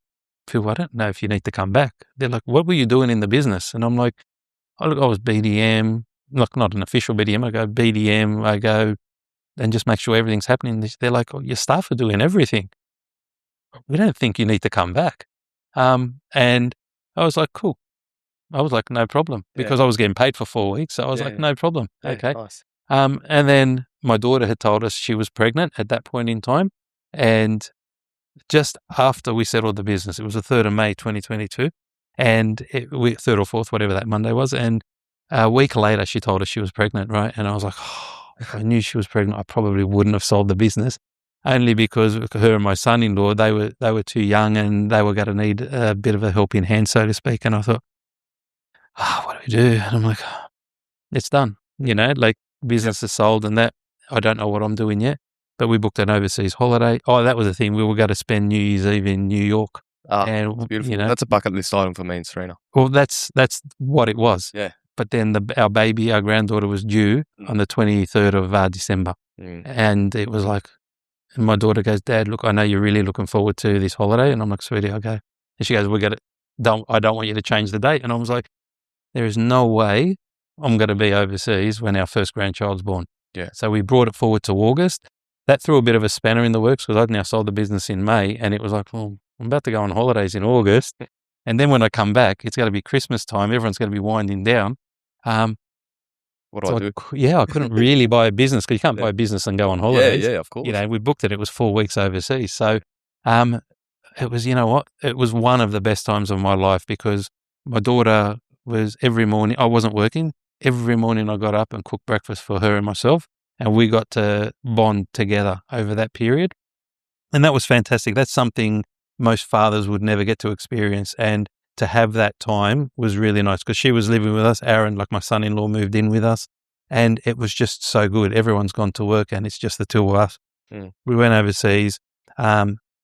Phil, I don't know if you need to come back. They're like, what were you doing in the business? And I'm like, I was BDM, not an official BDM. I go BDM, I go and just make sure everything's happening. They're like, oh, your staff are doing everything. We don't think you need to come back. And I was like, cool. I was like, no problem, because I was getting paid for 4 weeks. So I was like, no problem. Okay. Nice. And then my daughter had told us she was pregnant at that point in time. And just after we settled the business, it was the 3rd of May, 2022. And 3rd or 4th, whatever that Monday was. And a week later, she told us she was pregnant, right? And I was like, oh, if I knew she was pregnant, I probably wouldn't have sold the business, only because her and my son-in-law, they were too young and they were going to need a bit of a helping hand, so to speak. And I thought, what do we do? And I'm like, it's done. You know, like business is sold and that I don't know what I'm doing yet. but we booked an overseas holiday. Oh, that was the thing. We were going to spend New Year's Eve in New York. And beautiful. That's a bucket list item for me and Serena. Well, that's what it was. Yeah. But then our granddaughter was due on the 23rd of December. And it was like, and my daughter goes, Dad, look, I know you're really looking forward to this holiday. And I'm like, sweetie, okay. And she goes, I don't want you to change the date. And I was like, there is no way I'm going to be overseas when our first grandchild's born. Yeah. So we brought it forward to August. That threw a bit of a spanner in the works because I'd now sold the business in May. And it was like, well, I'm about to go on holidays in August. And then when I come back, it's going to be Christmas time. Everyone's going to be winding down. What do I do? I couldn't really buy a business because you can't buy a business and go on holidays. Yeah, of course. We booked it. It was 4 weeks overseas. So it was, it was one of the best times of my life because my daughter was every morning, I wasn't working. Every morning I got up and cooked breakfast for her and myself, and we got to bond together over that period. And that was fantastic. That's something most fathers would never get to experience. And to have that time was really nice because she was living with us. Aaron, like my son-in-law, moved in with us, and it was just so good. Everyone's gone to work and it's just the two of us. We went overseas,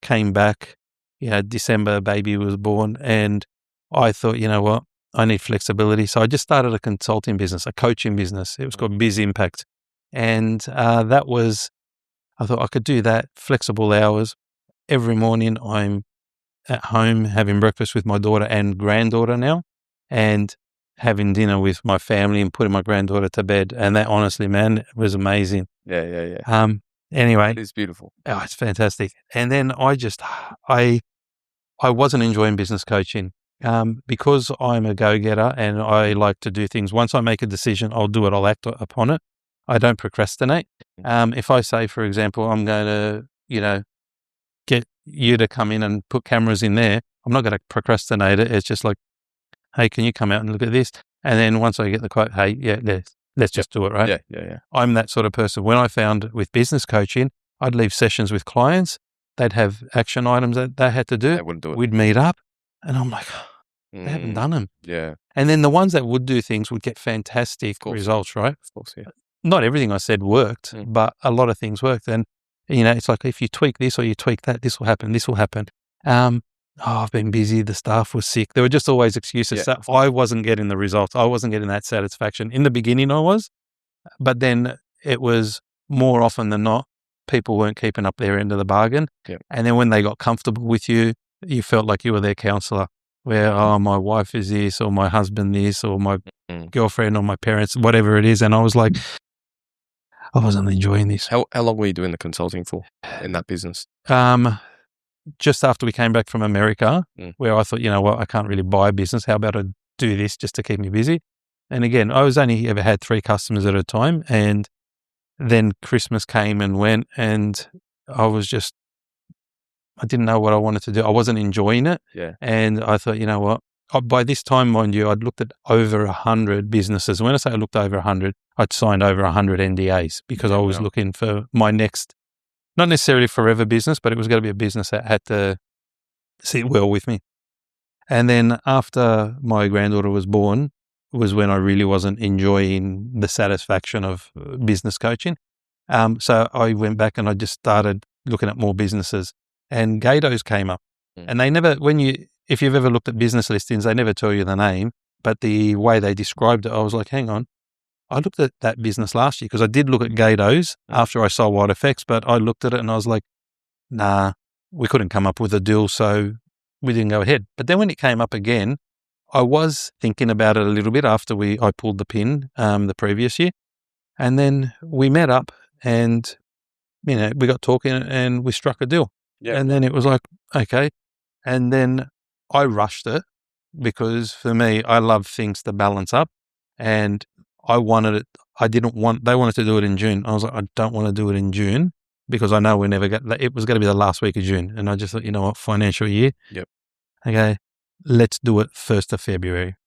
came back, December baby was born, and I thought, you know what, I need flexibility. So I just started a consulting business, a coaching business. It was called Biz Impact. And I thought I could do that, flexible hours. Every morning I'm at home having breakfast with my daughter and granddaughter now, and having dinner with my family and putting my granddaughter to bed. And that, honestly, man, was amazing. Yeah. Anyway. It's beautiful. Oh, it's fantastic. And then I wasn't enjoying business coaching. Because I'm a go-getter and I like to do things. Once I make a decision, I'll do it. I'll act upon it. I don't procrastinate. If I say, for example, I'm going to, get you to come in and put cameras in there, I'm not going to procrastinate it. It's just like, hey, can you come out and look at this? And then once I get the quote, hey, let's just do it, right? Yeah. I'm that sort of person. When I found with business coaching, I'd leave sessions with clients. They'd have action items that they had to do. They wouldn't do it. We'd meet up. And I'm like, they haven't done them. Yeah. And then the ones that would do things would get fantastic results, right? Of course, yeah. Not everything I said worked, but a lot of things worked. And, it's like if you tweak this or you tweak that, this will happen. I've been busy. The staff was sick. There were just always excuses. Yeah. So I wasn't getting the results. I wasn't getting that satisfaction. In the beginning I was, but then it was more often than not, people weren't keeping up their end of the bargain. Yeah. And then when they got comfortable with you, you felt like you were their counselor. Where, my wife is this, or my husband this, or my girlfriend, or my parents, whatever it is. And I was like, I wasn't enjoying this. How long were you doing the consulting for in that business? Just after we came back from America, where I thought, you know what, I can't really buy a business. How about I do this just to keep me busy? And again, I was only ever had 3 customers at a time. And then Christmas came and went, and I didn't know what I wanted to do. I wasn't enjoying it. Yeah. And I thought, you know what? By this time, mind you, I'd looked at over 100 businesses. When I say I looked over 100, I'd signed over 100 NDAs because I was looking for my next, not necessarily forever business, but it was going to be a business that had to sit well with me. And then after my granddaughter was born was when I really wasn't enjoying the satisfaction of business coaching. So I went back and I just started looking at more businesses. And Gato's came up, and they never, if you've ever looked at business listings, they never tell you the name, but the way they described it, I was like, hang on, I looked at that business last year because I did look at Gato's after I saw Wide Effects, but I looked at it and I was like, nah, we couldn't come up with a deal, so we didn't go ahead. But then when it came up again, I was thinking about it a little bit after I pulled the pin the previous year, and then we met up and, we got talking and we struck a deal. Yeah. And then it was like, okay. And then I rushed it because for me, I love things to balance up, and I wanted it. They wanted to do it in June. I was like, I don't want to do it in June because I know it was going to be the last week of June. And I just thought, you know what, financial year. Yep. Okay, let's do it 1st of February.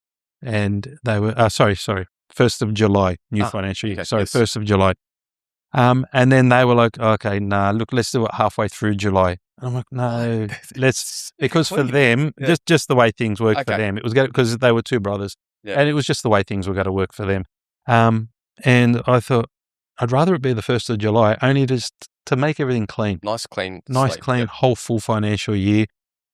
And they were, sorry, 1st of July, new financial year. Okay, sorry, yes. 1st of July. And then they were like, okay, look, let's do it halfway through July. And I'm like, no, because for them, just the way things work for them, it was because they were 2 brothers, and it was just the way things were going to work for them. And I thought, I'd rather it be the 1st of July, only just to make everything clean. Nice, clean Nice, slate. clean, Yep. whole full financial year.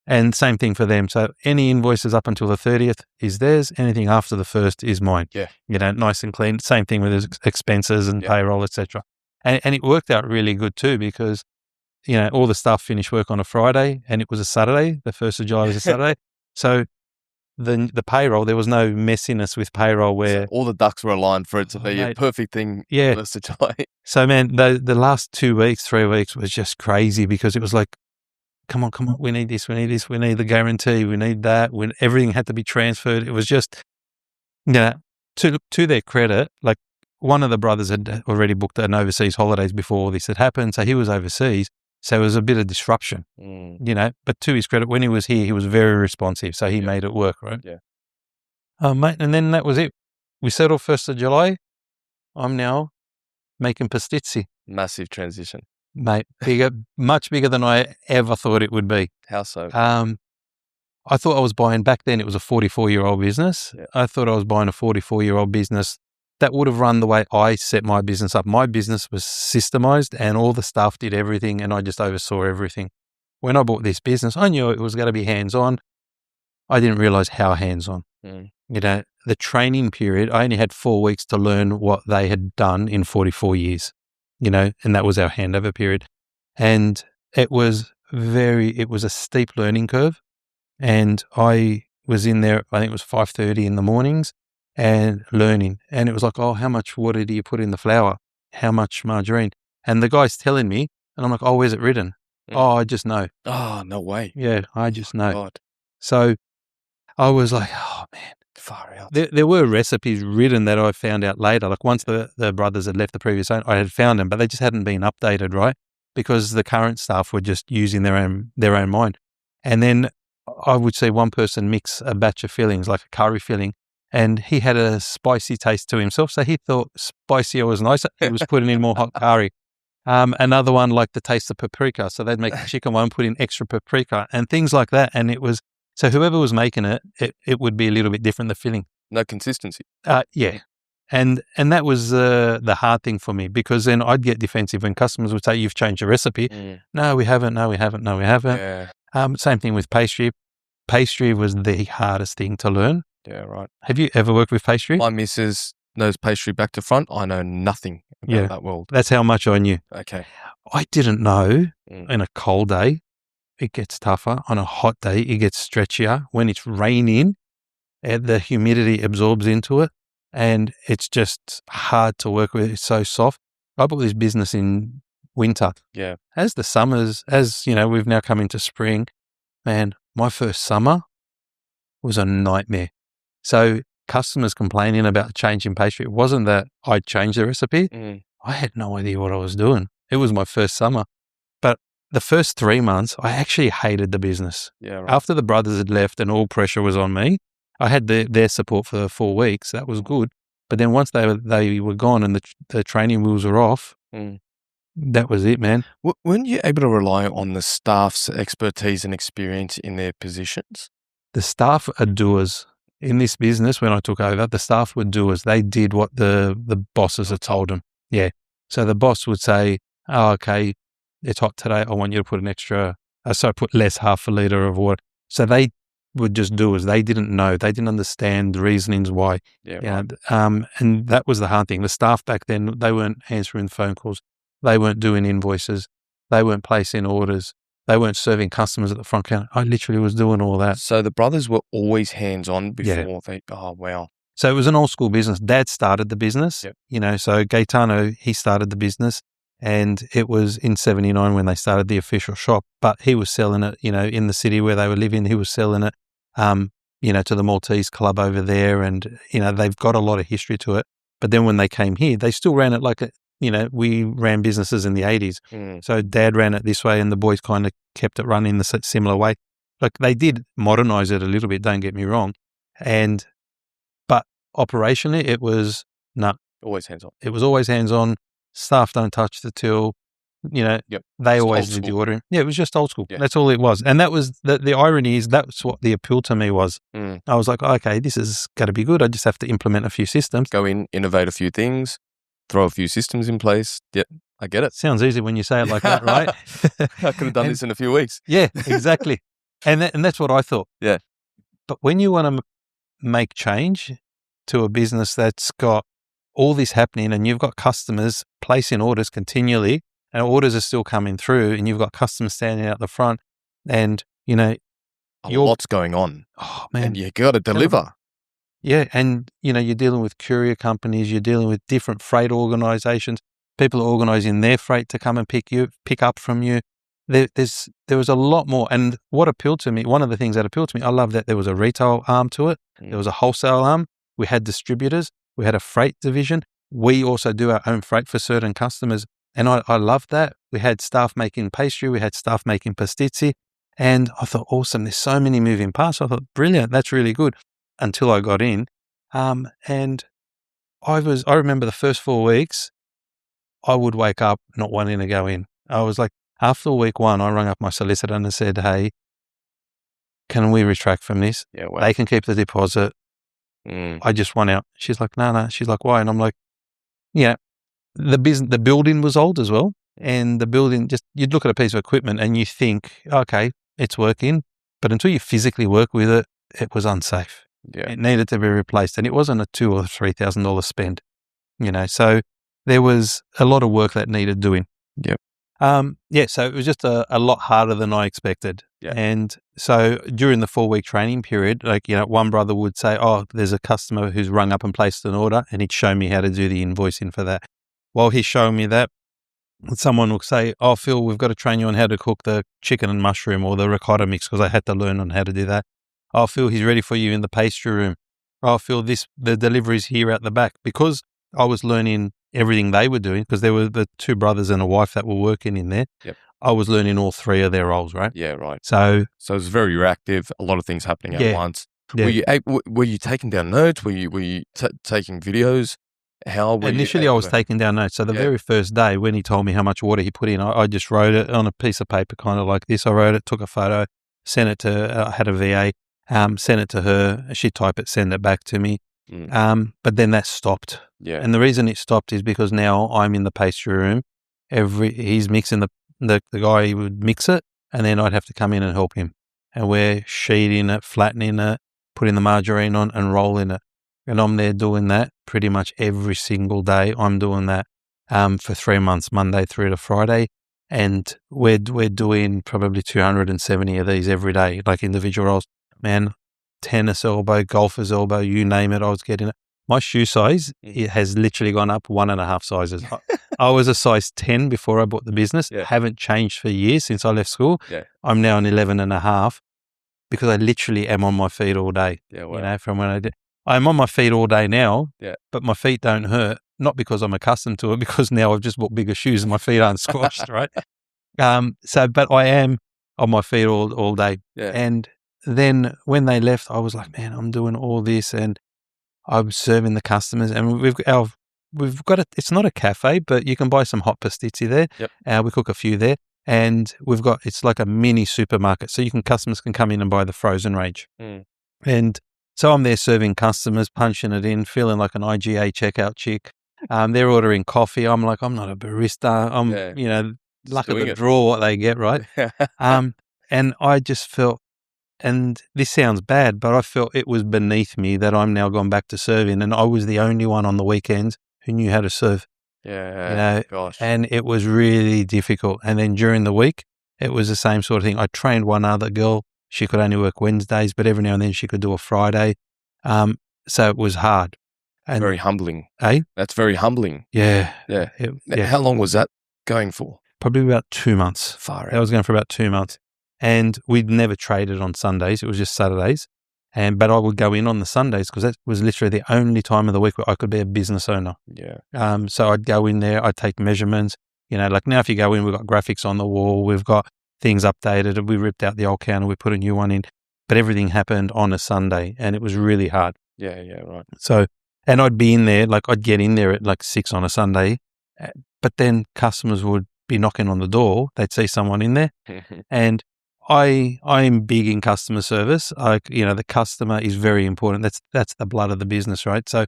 And same thing for them. So any invoices up until the 30th is theirs. Anything after the 1st is mine. Yeah. Nice and clean. Same thing with expenses and payroll, etc. And it worked out really good too because, all the staff finished work on a Friday and it was a Saturday. The 1st of July was a Saturday. So the payroll, there was no messiness with payroll where all the ducks were aligned for it to be a perfect thing. Yeah. 1st of July. So man, the last 2 weeks, 3 weeks was just crazy because it was like, come on, we need this, we need the guarantee, we need that. When everything had to be transferred, it was just, to their credit, like one of the brothers had already booked an overseas holidays before all this had happened, so he was overseas, so it was a bit of disruption, But to his credit, when he was here, he was very responsive, so he made it work, right? Yeah. Mate, and then that was it. We settled 1st of July. I'm now making Pastizzi. Massive transition. Mate, much bigger than I ever thought it would be. How so? I thought I was buying, back then it was a 44-year-old business. Yeah. I thought I was buying a 44-year-old business that would have run the way I set my business up. My business was systemized and all the staff did everything and I just oversaw everything. When I bought this business, I knew it was going to be hands-on. I didn't realize how hands-on. The training period, I only had 4 weeks to learn what they had done in 44 years. And that was our handover period. And it was a steep learning curve. And I was in there, I think it was 5:30 in the mornings and learning. And it was like, oh, how much water do you put in the flour? How much margarine? And the guy's telling me, and I'm like, oh, where's it written? Oh, I just know. Oh, no way. Yeah, I just know. God. So I was like, oh, man. Far out. There were recipes written that I found out later. Like once the brothers had left the previous owner, I had found them, but they just hadn't been updated, right? Because the current staff were just using their own mind. And then I would see one person mix a batch of fillings, like a curry filling, and he had a spicy taste to himself. So he thought spicier was nicer. He was putting in more hot curry. Another one liked the taste of paprika. So they'd make the chicken one, put in extra paprika and things like that. And it was, so whoever was making it would be a little bit different, the filling. No consistency. Yeah. And that was the hard thing for me because then I'd get defensive when customers would say, you've changed your recipe. No, we haven't. Yeah. Same thing with pastry. Pastry was the hardest thing to learn. Yeah, right. Have you ever worked with pastry? My missus knows pastry back to front. I know nothing about that world. That's how much I knew. Okay. I didn't know in a cold day, it gets tougher. On a hot day, it gets stretchier. When it's raining, the humidity absorbs into it and it's just hard to work with. It's so soft. I bought this business in winter. Yeah. As the summers, we've now come into spring, man, my first summer was a nightmare. So customers complaining about changing pastry, it wasn't that I'd changed the recipe. I had no idea what I was doing. It was my first summer. But the first 3 months, I actually hated the business. Yeah, right. After the brothers had left and all pressure was on me, I had their support for 4 weeks. That was good. But then once they were gone and the training wheels were off, that was it, man. Weren't you able to rely on the staff's expertise and experience in their positions? The staff are doers. In this business, when I took over, the staff were doers. They did what the bosses had told them. Yeah. So the boss would say, oh, okay, it's hot today. I want you to put put less half a litre of water. So they were just doers. They didn't know. They didn't understand the reasonings why. Yeah. Right. And that was the hard thing. The staff back then, they weren't answering phone calls. They weren't doing invoices. They weren't placing orders. They weren't serving customers at the front counter. I literally was doing all that. So the brothers were always hands-on before they... Oh, wow. So it was an old school business. Dad started the business, so Gato, he started the business and it was in 79 when they started the official shop, but he was selling it, in the city where they were living. He was selling it, to the Maltese club over there. And, they've got a lot of history to it. But then when they came here, they still ran it like we ran businesses in the 80s. So Dad ran it this way and the boys kind of kept it running the similar way. Like they did modernize it a little bit, don't get me wrong. But operationally, it was always hands-on. It was always hands-on. Staff don't touch the till. They always did the ordering. Yeah, it was just old school. Yeah. That's all it was. And that was, the irony is that's what the appeal to me was. I was like, okay, this is going to be good. I just have to implement a few systems. Go in, innovate a few things. throw a few systems in place. Yeah, I get it. Sounds easy when you say it like that, right? I could have done this in a few weeks. Yeah, exactly. And that's what I thought. Yeah. But when you want to make change to a business that's got all this happening and you've got customers placing orders continually and orders are still coming through and you've got customers standing out the front and, a lot's going on. Oh, man. And you got to deliver. Yeah. And, you're dealing with courier companies, you're dealing with different freight organizations. People are organizing their freight to come and pick up from you. There was a lot more. And what appealed to me, one of the things that appealed to me, I love that there was a retail arm to it. There was a wholesale arm. We had distributors. We had a freight division. We also do our own freight for certain customers. And I loved that. We had staff making pastry. We had staff making pastizzi. And I thought, awesome, there's so many moving parts. I thought, brilliant, that's really good, until I got in. And I remember the first 4 weeks, I would wake up not wanting to go in. I was like, after week 1, I rang up my solicitor and said, hey, can we retract from this? Yeah, well. They can keep the deposit. I just want out. She's like, no. She's like, why? And I'm like, the building was old as well. And the building, you'd look at a piece of equipment and you think, okay, it's working. But until you physically work with it, it was unsafe. Yeah. It needed to be replaced. And it wasn't a $2,000 or $3,000 spend, so there was a lot of work that needed doing. Yep. So it was just a lot harder than I expected. Yeah. And so during the 4-week training period, one brother would say, oh, there's a customer who's rung up and placed an order, and he'd show me how to do the invoicing for that. While he's showing me that, someone will say, oh, Phil, we've got to train you on how to cook the chicken and mushroom or the ricotta mix, because I had to learn on how to do that. Oh, Phil, he's ready for you in the pastry room. Oh, Phil, the delivery's here out the back. Because I was learning everything they were doing, because there were the 2 brothers and a wife that were working in there. Yep. I was learning all 3 of their roles, right? Yeah, right. So it's very reactive, a lot of things happening at once. Yeah. Were you taking down notes? Were you taking videos? Initially, I was taking down notes. So the very first day when he told me how much water he put in, I just wrote it on a piece of paper, kind of like this. I wrote it, took a photo, sent it to, I had a VA, sent it to her. She'd type it, send it back to me. But then that stopped. Yeah. And the reason it stopped is because now I'm in the pastry room. He's mixing the guy would mix it, and then I'd have to come in and help him. And we're sheeting it, flattening it, putting the margarine on and rolling it. And I'm there doing that pretty much every single day. I'm doing that for 3 months, Monday through to Friday. And we're doing probably 270 of these every day, like individual roles. Man, tennis elbow, golfer's elbow, you name it, I was getting it. My shoe size, it has literally gone up 1.5 sizes. I was a size 10 before I bought the business. Yeah. Haven't changed for years since I left school. Yeah. I'm now an 11.5 because I literally am on my feet all day. Yeah, wow. From when I did. I'm on my feet all day now, yeah. But my feet don't hurt, not because I'm accustomed to it, because now I've just bought bigger shoes and my feet aren't squashed, right? But I am on my feet all day. Yeah. And then when they left, I was like, man, I'm doing all this and I'm serving the customers, and we've got it's not a cafe, but you can buy some hot pastizzi there. Yep. We cook a few there, and it's like a mini supermarket, so customers can come in and buy the frozen range. And so I'm there serving customers, punching it in, feeling like an IGA checkout chick. They're ordering coffee. I'm like, I'm not a barista. I'm, luck of the draw what they get, right? And I just felt, and this sounds bad, but I felt it was beneath me that I'm now gone back to serving, and I was the only one on the weekends who knew how to serve. Yeah, gosh. And it was really difficult. And then during the week, it was the same sort of thing. I trained one other girl. She could only work Wednesdays, but every now and then she could do a Friday. So it was hard. And, very humbling. Eh? That's very humbling. Yeah. Yeah. How long was that going for? Probably about 2 months. Far out. That was going for about 2 months. And we'd never traded on Sundays. It was just Saturdays. But I would go in on the Sundays because that was literally the only time of the week where I could be a business owner. Yeah. So I'd go in there, I'd take measurements. Like now if you go in, we've got graphics on the wall, we've got things updated, we ripped out the old counter, we put a new one in. But everything happened on a Sunday, and it was really hard. Yeah, right. So, and I'd be in there, I'd get in there at 6 on a Sunday, but then customers would be knocking on the door, they'd see someone in there, and I'm big in customer service. The customer is very important. That's the blood of the business, right? So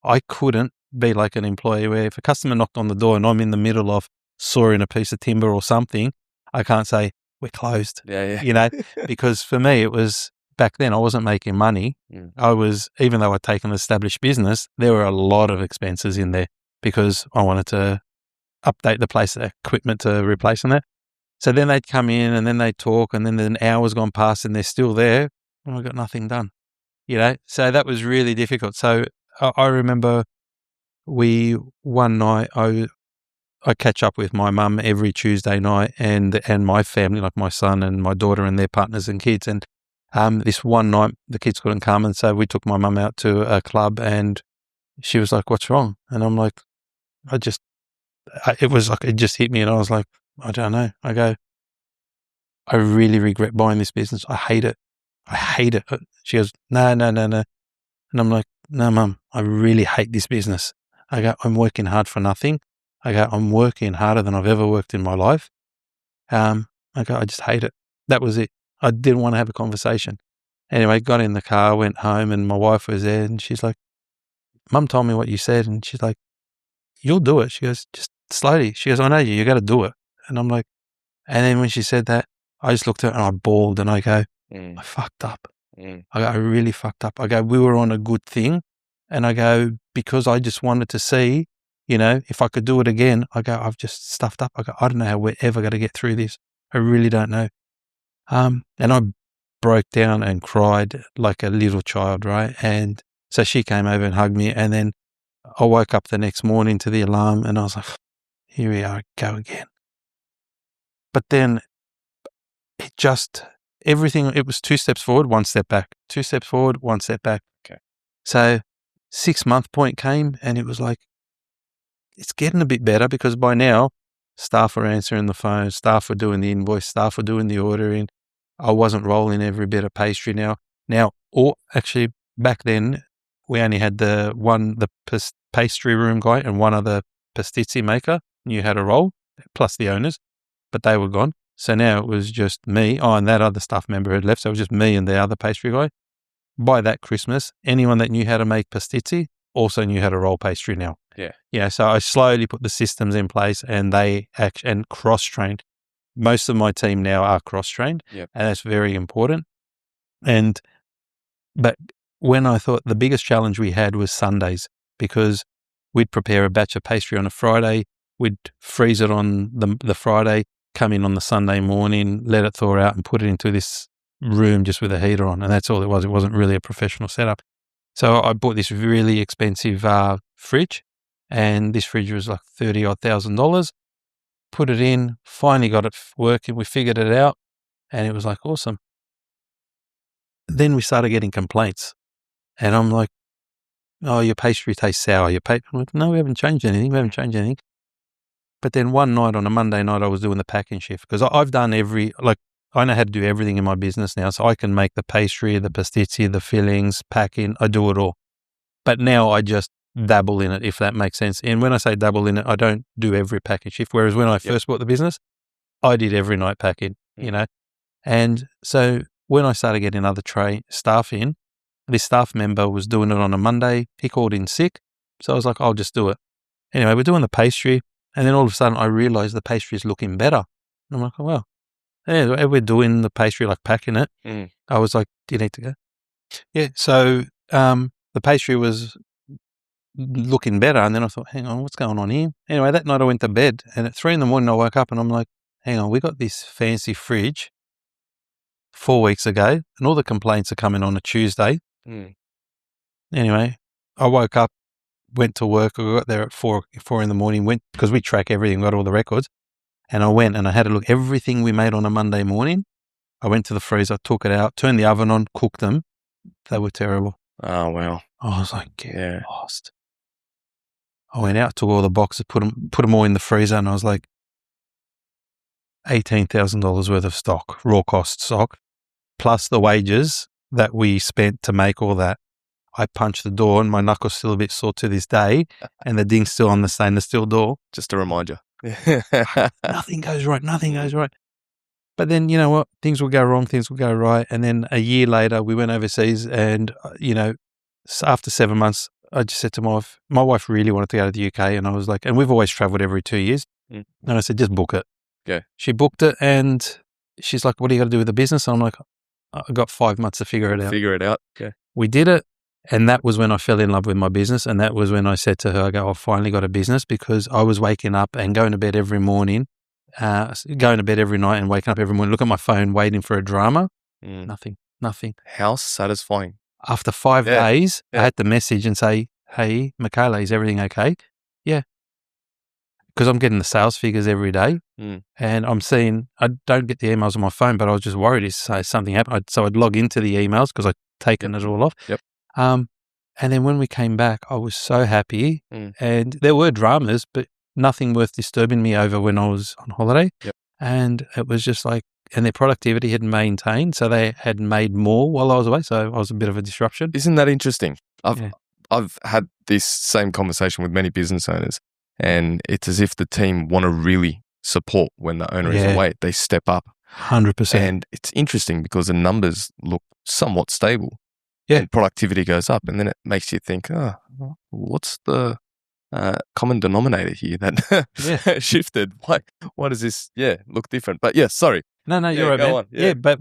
I couldn't be like an employee where if a customer knocked on the door and I'm in the middle of sawing a piece of timber or something, I can't say, we're closed, because for me, it was back then I wasn't making money. I was, even though I'd taken an established business, there were a lot of expenses in there because I wanted to update the place, equipment to replace and that. So then they'd come in and then they'd talk and then an hour's gone past and they're still there and I got nothing done, So that was really difficult. So I remember one night I catch up with my mum every Tuesday night and my family, like my son and my daughter and their partners and kids. And this one night the kids couldn't come, and so we took my mum out to a club and she was like, "What's wrong?" And I'm like, it just hit me and I was like, I don't know. I go, I really regret buying this business. I hate it. I hate it. She goes, no. And I'm like, no, Mum, I really hate this business. I go, I'm working hard for nothing. I go, I'm working harder than I've ever worked in my life. I go, I just hate it. That was it. I didn't want to have a conversation. Anyway, got in the car, went home, and my wife was there, and she's like, Mum told me what you said, and she's like, you'll do it. She goes, just slowly. She goes, I know you got to do it. And I'm like, and then when she said that, I just looked at her and I bawled and I go, I fucked up. I go, I really fucked up. I go, we were on a good thing. And I go, because I just wanted to see, if I could do it again, I go, I've just stuffed up. I go, I don't know how we're ever going to get through this. I really don't know. And I broke down and cried like a little child, right? And so she came over and hugged me. And then I woke up the next morning to the alarm and I was like, here we are, go again. But then it was 2 steps forward, 1 step back, 2 steps forward, 1 step back. Okay. So 6-month point came and it was like, it's getting a bit better because by now staff were answering the phone, staff were doing the invoice, staff were doing the ordering. I wasn't rolling every bit of pastry now. Or actually back then we only had the pastry room guy and one other Pastizzi maker knew how to roll, plus the owners, but they were gone. So now it was just me. Oh, and that other staff member had left. So it was just me and the other pastry guy. By that Christmas, anyone that knew how to make Pastizzi also knew how to roll pastry now. Yeah. So I slowly put the systems in place and and cross-trained. Most of my team now are cross-trained. Yep. And that's very important. But when I thought the biggest challenge we had was Sundays, because we'd prepare a batch of pastry on a Friday, we'd freeze it on the Friday, come in on the Sunday morning, let it thaw out and put it into this room just with a heater on. And that's all it was. It wasn't really a professional setup. So I bought this really expensive fridge, and this fridge was like $30,000. Put it in, finally got it working. We figured it out and it was like awesome. Then we started getting complaints and I'm like, oh, your pastry tastes sour. I'm like, no, we haven't changed anything. But then one night on a Monday night, I was doing the packing shift because I've done I know how to do everything in my business now. So I can make the pastry, the pastizzi, the fillings, packing, I do it all. But now I just dabble in it, if that makes sense. And when I say dabble in it, I don't do every packing shift. Whereas when I first bought the business, I did every night packing, And so when I started getting other staff in, this staff member was doing it on a Monday. He called in sick. So I was like, I'll just do it. Anyway, we're doing the pastry. And then all of a sudden I realized the pastry is looking better. And I'm like, oh, well, yeah, we're doing the pastry, like packing it. I was like, do you need to go? Yeah. So the pastry was looking better. And then I thought, hang on, what's going on here? Anyway, that night I went to bed and at 3 a.m, I woke up and I'm like, hang on, we got this fancy fridge 4 weeks ago and all the complaints are coming on a Tuesday. Anyway, I woke up, went to work. I got there at 4 a.m, went because we track everything, got all the records. And I went and I had a look, everything we made on a Monday morning. I went to the freezer, took it out, turned the oven on, cooked them. They were terrible. Oh, wow. I was like, get lost. I went out, took all the boxes, put them all in the freezer, and I was like, $18,000 worth of stock, raw cost stock, plus the wages that we spent to make all that. I punched the door and my knuckle's still a bit sore to this day and the ding's still on the stainless steel door. Just to remind you. Nothing goes right. But then, you know what? Things will go wrong, things will go right. And then a year later, we went overseas and, after 7 months, I just said to my wife really wanted to go to the UK, and I was like, and we've always travelled every 2 years. Mm. And I said, just book it. Yeah. She booked it, and she's like, what do you got to do with the business? And I'm like, I got 5 months to figure it out. Figure it out. Yeah. We did it. And that was when I fell in love with my business. And that was when I said to her, I've finally got a business, because I was waking up and going to bed every morning, going to bed every night and waking up every morning, look at my phone, waiting for a drama. Nothing. How satisfying. After 5 days, I had to message and say, hey, Michaela, is everything okay? Yeah. Because I'm getting the sales figures every day, and I'm seeing, I don't get the emails on my phone, but I was just worried if something happened. So I'd log into the emails because I'd taken it all off. Yep. And then when we came back, I was so happy, and there were dramas, but nothing worth disturbing me over when I was on holiday. Yep. And it was just like, and their productivity had maintained, so they had made more while I was away. So I was a bit of a disruption. Isn't that interesting? I've had this same conversation with many business owners, and it's as if the team want to really support when the owner is away. They step up. 100%. And it's interesting because the numbers look somewhat stable. Yeah. And productivity goes up, and then it makes you think, what's the common denominator here that shifted? Why does this look different? But sorry. No, you're right, man. Yeah, but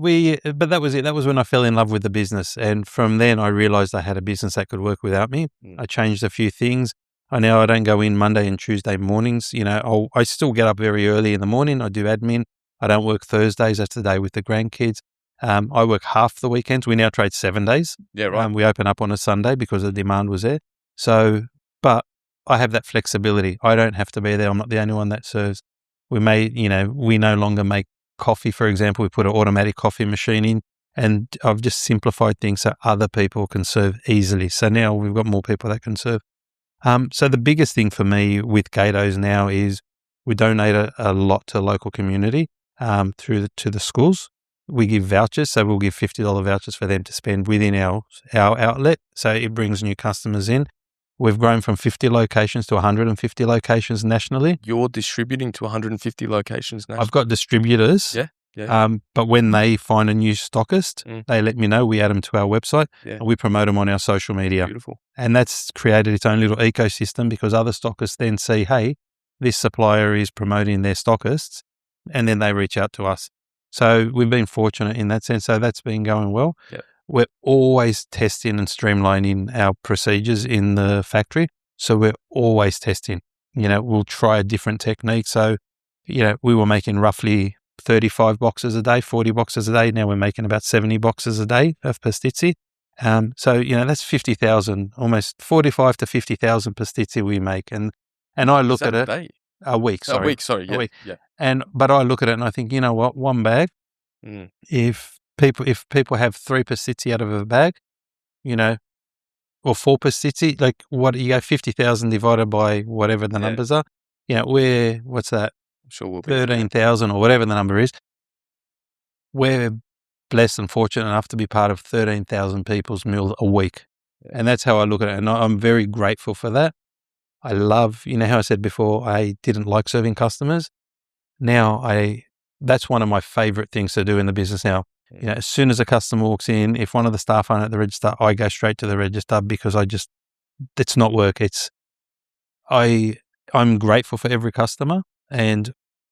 that was it. That was when I fell in love with the business, and from then I realized I had a business that could work without me. I changed a few things. I don't go in Monday and Tuesday mornings. I still get up very early in the morning. I do admin. I don't work Thursdays. That's the day with the grandkids. I work half the weekends. We now trade 7 days. Yeah, right. We open up on a Sunday because the demand was there. So, but I have that flexibility. I don't have to be there. I'm not the only one that serves. We no longer make coffee, for example. We put an automatic coffee machine in, and I've just simplified things so other people can serve easily. So now we've got more people that can serve. So the biggest thing for me with Gato's now is we donate a lot to the local community to the schools. We give vouchers, so we'll give $50 vouchers for them to spend within our outlet. So it brings new customers in. We've grown from 50 locations to 150 locations nationally. You're distributing to 150 locations nationally? I've got distributors. Yeah. But when they find a new stockist, they let me know. We add them to our website and we promote them on our social media. Beautiful. And that's created its own little ecosystem because other stockists then see, hey, this supplier is promoting their stockists, and then they reach out to us. So we've been fortunate in that sense. So that's been going well. Yep. We're always testing and streamlining our procedures in the factory. So we're always testing. We'll try a different technique. So, we were making roughly 35 boxes a day, 40 boxes a day. Now we're making about 70 boxes a day of Pastizzi. So, that's 50,000, almost 45 to 50,000 Pastizzi we make. And I look at it. A week, sorry. A week, sorry. Yeah, a week. Yeah. But I look at it and I think, you know what, one bag, if people have 3 Pastizzi out of a bag, or 4 Pastizzi, like what you go 50,000 divided by whatever the numbers are, what's that? I'm sure we'll be 13,000 or whatever the number is. We're blessed and fortunate enough to be part of 13,000 people's meals a week. Yeah. And that's how I look at it. And I'm very grateful for that. I love, how I said before, I didn't like serving customers. Now that's one of my favorite things to do in the business now. As soon as a customer walks in, if one of the staff aren't at the register, I go straight to the register because it's not work. I'm grateful for every customer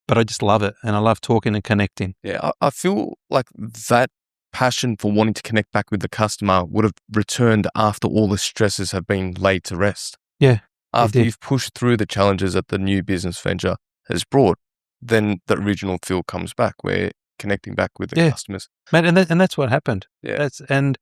but I just love it. And I love talking and connecting. Yeah. I feel like that passion for wanting to connect back with the customer would have returned after all the stresses have been laid to rest. Yeah. After you've pushed through the challenges that the new business venture has brought, then the original feel comes back where connecting back with the customers. Mate, and that's what happened. Yeah. And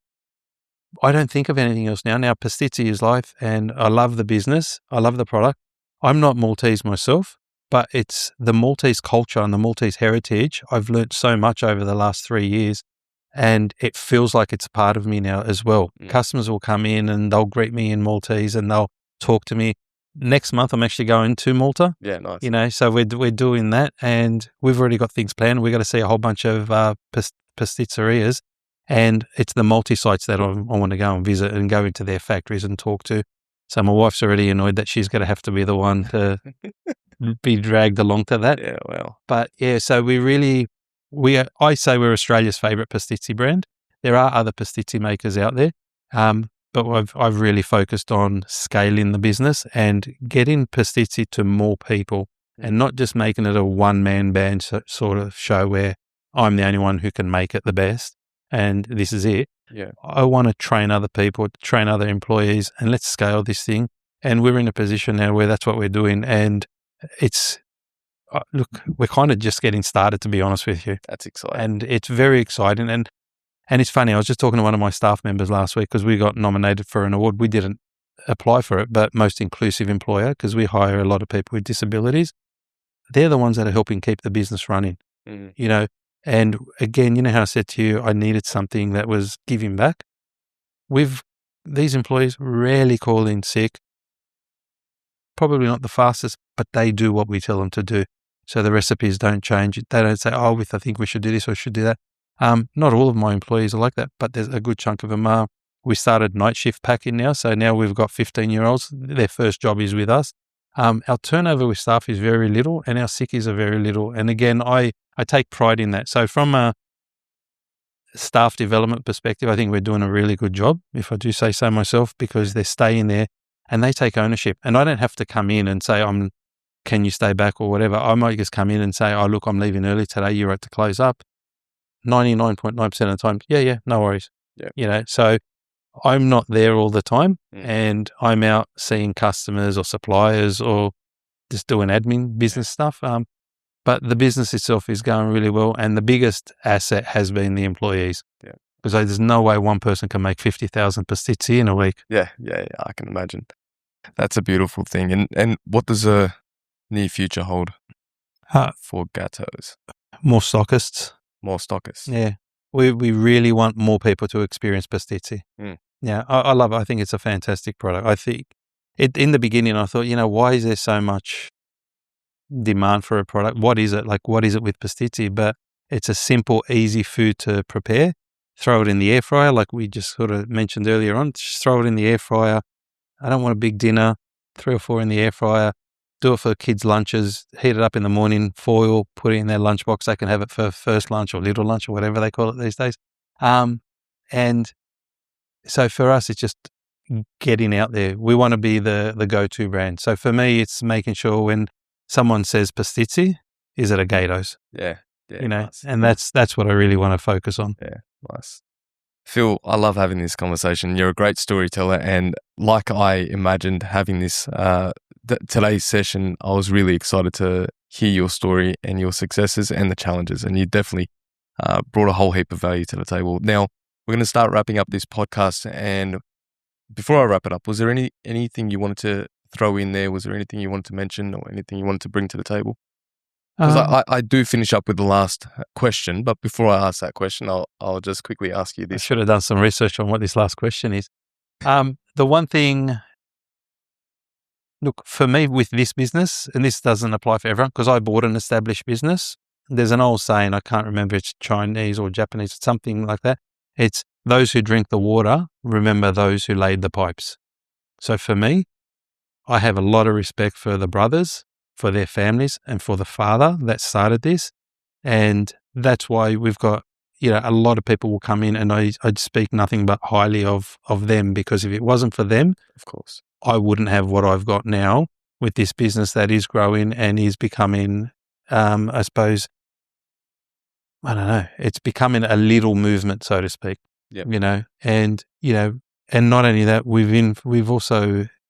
I don't think of anything else now. Now Pastizzi is life, and I love the business. I love the product. I'm not Maltese myself, but it's the Maltese culture and the Maltese heritage. I've learnt so much over the last 3 years, and it feels like it's a part of me now as well. Customers will come in and they'll greet me in Maltese and they'll talk to me. Next month, I'm actually going to Malta. Yeah, nice. So we're doing that, and we've already got things planned. We've got to see a whole bunch of pastizzerias, and it's the multi-sites that I want to go and visit and go into their factories and talk to. So my wife's already annoyed that she's going to have to be the one to be dragged along to that. Yeah, well. But so I say we're Australia's favourite Pastizzi brand. There are other Pastizzi makers out there. but I've really focused on scaling the business and getting Pastizzi to more people, and not just making it a one-man band sort of show where I'm the only one who can make it the best and this is it. Yeah. I want to train other people, train other employees, and let's scale this thing. And we're in a position now where that's what we're doing. And it's, look, we're kind of just getting started, to be honest with you. That's exciting. And it's very exciting. And it's funny, I was just talking to one of my staff members last week because we got nominated for an award. We didn't apply for it, but most inclusive employer, because we hire a lot of people with disabilities. They're the ones that are helping keep the business running, you know. And again, you know how I said to you, I needed something that was giving back. These employees rarely call in sick, probably not the fastest, but they do what we tell them to do. So the recipes don't change. They don't say, I think we should do this or should do that. Not all of my employees are like that, but there's a good chunk of them are. We started night shift packing now. So now we've got 15-year-olds. Their first job is with us. Our turnover with staff is very little and our sickies are very little. And again, I take pride in that. So from a staff development perspective, I think we're doing a really good job, if I do say so myself, because they're staying there and they take ownership. And I don't have to come in and say, can you stay back or whatever. I might just come in and say, look, I'm leaving early today. You're at to close up. 99.9% of the time, yeah, no worries. Yeah. You know, so I'm not there all the time and I'm out seeing customers or suppliers or just doing admin business stuff. But the business itself is going really well. And the biggest asset has been the employees. Yeah. Because there's no way one person can make 50,000 Pastizzi in a week. Yeah, I can imagine. That's a beautiful thing. And what does a near future hold for Gatos? More stockists. More stockists. Yeah. We really want more people to experience Pastizzi. Yeah, I love it. I think it's a fantastic product. I think in the beginning, I thought, why is there so much demand for a product? What is it? Like, what is it with Pastizzi? But it's a simple, easy food to prepare. Throw it in the air fryer, like we just sort of mentioned earlier on. Just throw it in the air fryer. I don't want a big dinner. 3 or 4 in the air fryer. Do it for kids' lunches. Heat it up in the morning, foil, put it in their lunchbox. They can have it for first lunch or little lunch or whatever they call it these days. And so for us, it's just getting out there. We want to be the go-to brand. So for me, it's making sure when someone says Pastizzi, is it a Gato's? Yeah. Nice. And that's what I really want to focus on. Yeah, nice. Phil, I love having this conversation. You're a great storyteller, and like I imagined having this today's session, I was really excited to hear your story and your successes and the challenges, and you definitely brought a whole heap of value to the table. Now, we're going to start wrapping up this podcast, and before I wrap it up, was there anything you wanted to throw in there? Was there anything you wanted to mention or anything you wanted to bring to the table? Because I do finish up with the last question, but before I ask that question, I'll just quickly ask you this. I should have done some research on what this last question is. The one thing, look, for me with this business, and this doesn't apply for everyone, because I bought an established business. There's an old saying, I can't remember if it's Chinese or Japanese, something like that. It's those who drink the water, remember those who laid the pipes. So for me, I have a lot of respect for the brothers, for their families, and for the father that started this. And that's why we've got, a lot of people will come in and I'd speak nothing but highly of them, because if it wasn't for them, of course, I wouldn't have what I've got now with this business that is growing and is becoming, I suppose, I don't know, it's becoming a little movement, so to speak. Yep. And not only that,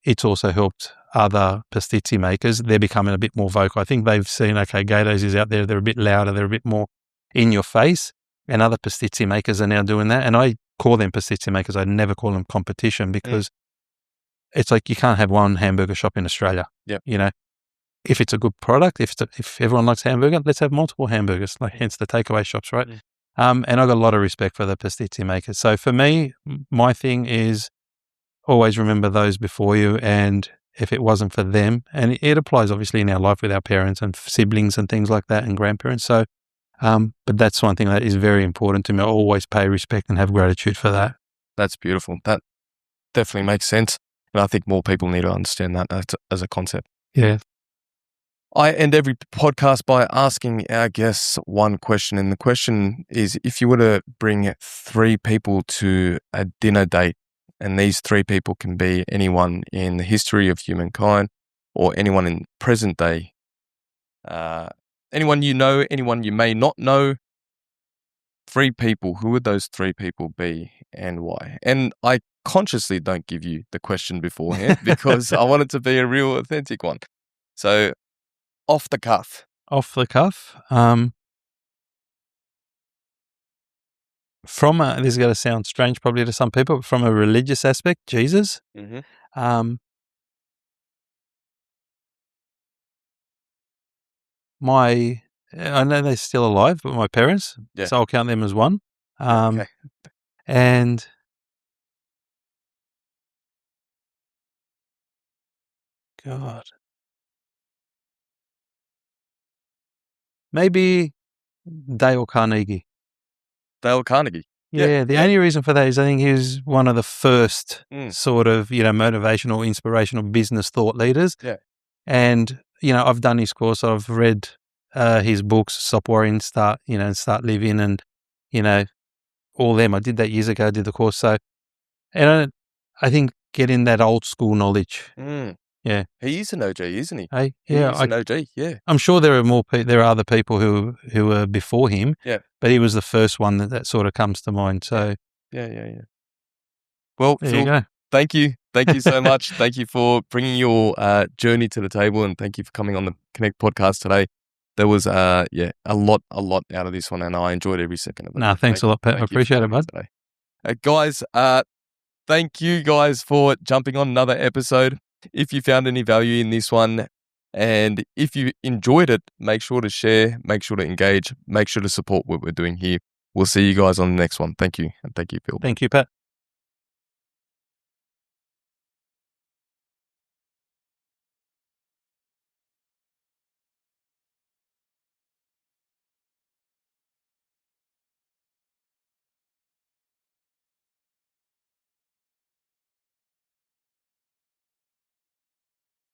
it's also helped other Pastizzi makers. They're becoming a bit more vocal. I think they've seen, okay, Gato's is out there. They're a bit louder. They're a bit more in your face. And other Pastizzi makers are now doing that. And I call them Pastizzi makers. I never call them competition, because it's like you can't have one hamburger shop in Australia. Yep. If it's a good product, if everyone likes hamburger, let's have multiple hamburgers, like hence the takeaway shops, right? And I've got a lot of respect for the Pastizzi makers. So for me, my thing is always remember those before you. And if it wasn't for them, and it applies obviously in our life with our parents and siblings and things like that and grandparents. So, but that's one thing that is very important to me. I always pay respect and have gratitude for that. That's beautiful. That definitely makes sense. And I think more people need to understand that as a concept. Yeah. I end every podcast by asking our guests one question. And the question is, if you were to bring 3 people to a dinner date And these three people can be anyone in the history of humankind or anyone in present day. Anyone you know, anyone you may not know. Three people. Who would those three people be and why? And I consciously don't give you the question beforehand because I want it to be a real authentic one. So, off the cuff. Off the cuff. This is going to sound strange probably to some people, but from a religious aspect, Jesus. Mm-hmm. I know they're still alive, but my parents, so I'll count them as one. Okay. And God, maybe Dale Carnegie. Dale Carnegie. Yeah, the only reason for that is I think he was one of the first sort of, motivational, inspirational business thought leaders. Yeah. And, I've done his course. I've read his books, Stop Worrying, Start Living, and, all them. I did that years ago, did the course. So, and I think getting that old school knowledge. Yeah. He is an OG, isn't he? Hey, yeah. He's an OG, yeah. I'm sure there are other people who were before him. Yeah. But he was the first one that sort of comes to mind. So. Yeah. Well, there Phil, you go. Thank you. Thank you so much. Thank you for bringing your journey to the table, and thank you for coming on the Connect podcast today. There was, a lot out of this one, and I enjoyed every second of it. No, thanks a lot, Pat. I appreciate it, bud. Guys, thank you guys for jumping on another episode. If you found any value in this one, and if you enjoyed it, make sure to share, make sure to engage, make sure to support what we're doing here. We'll see you guys on the next one. Thank you. And thank you, Phil. Thank you, Pat.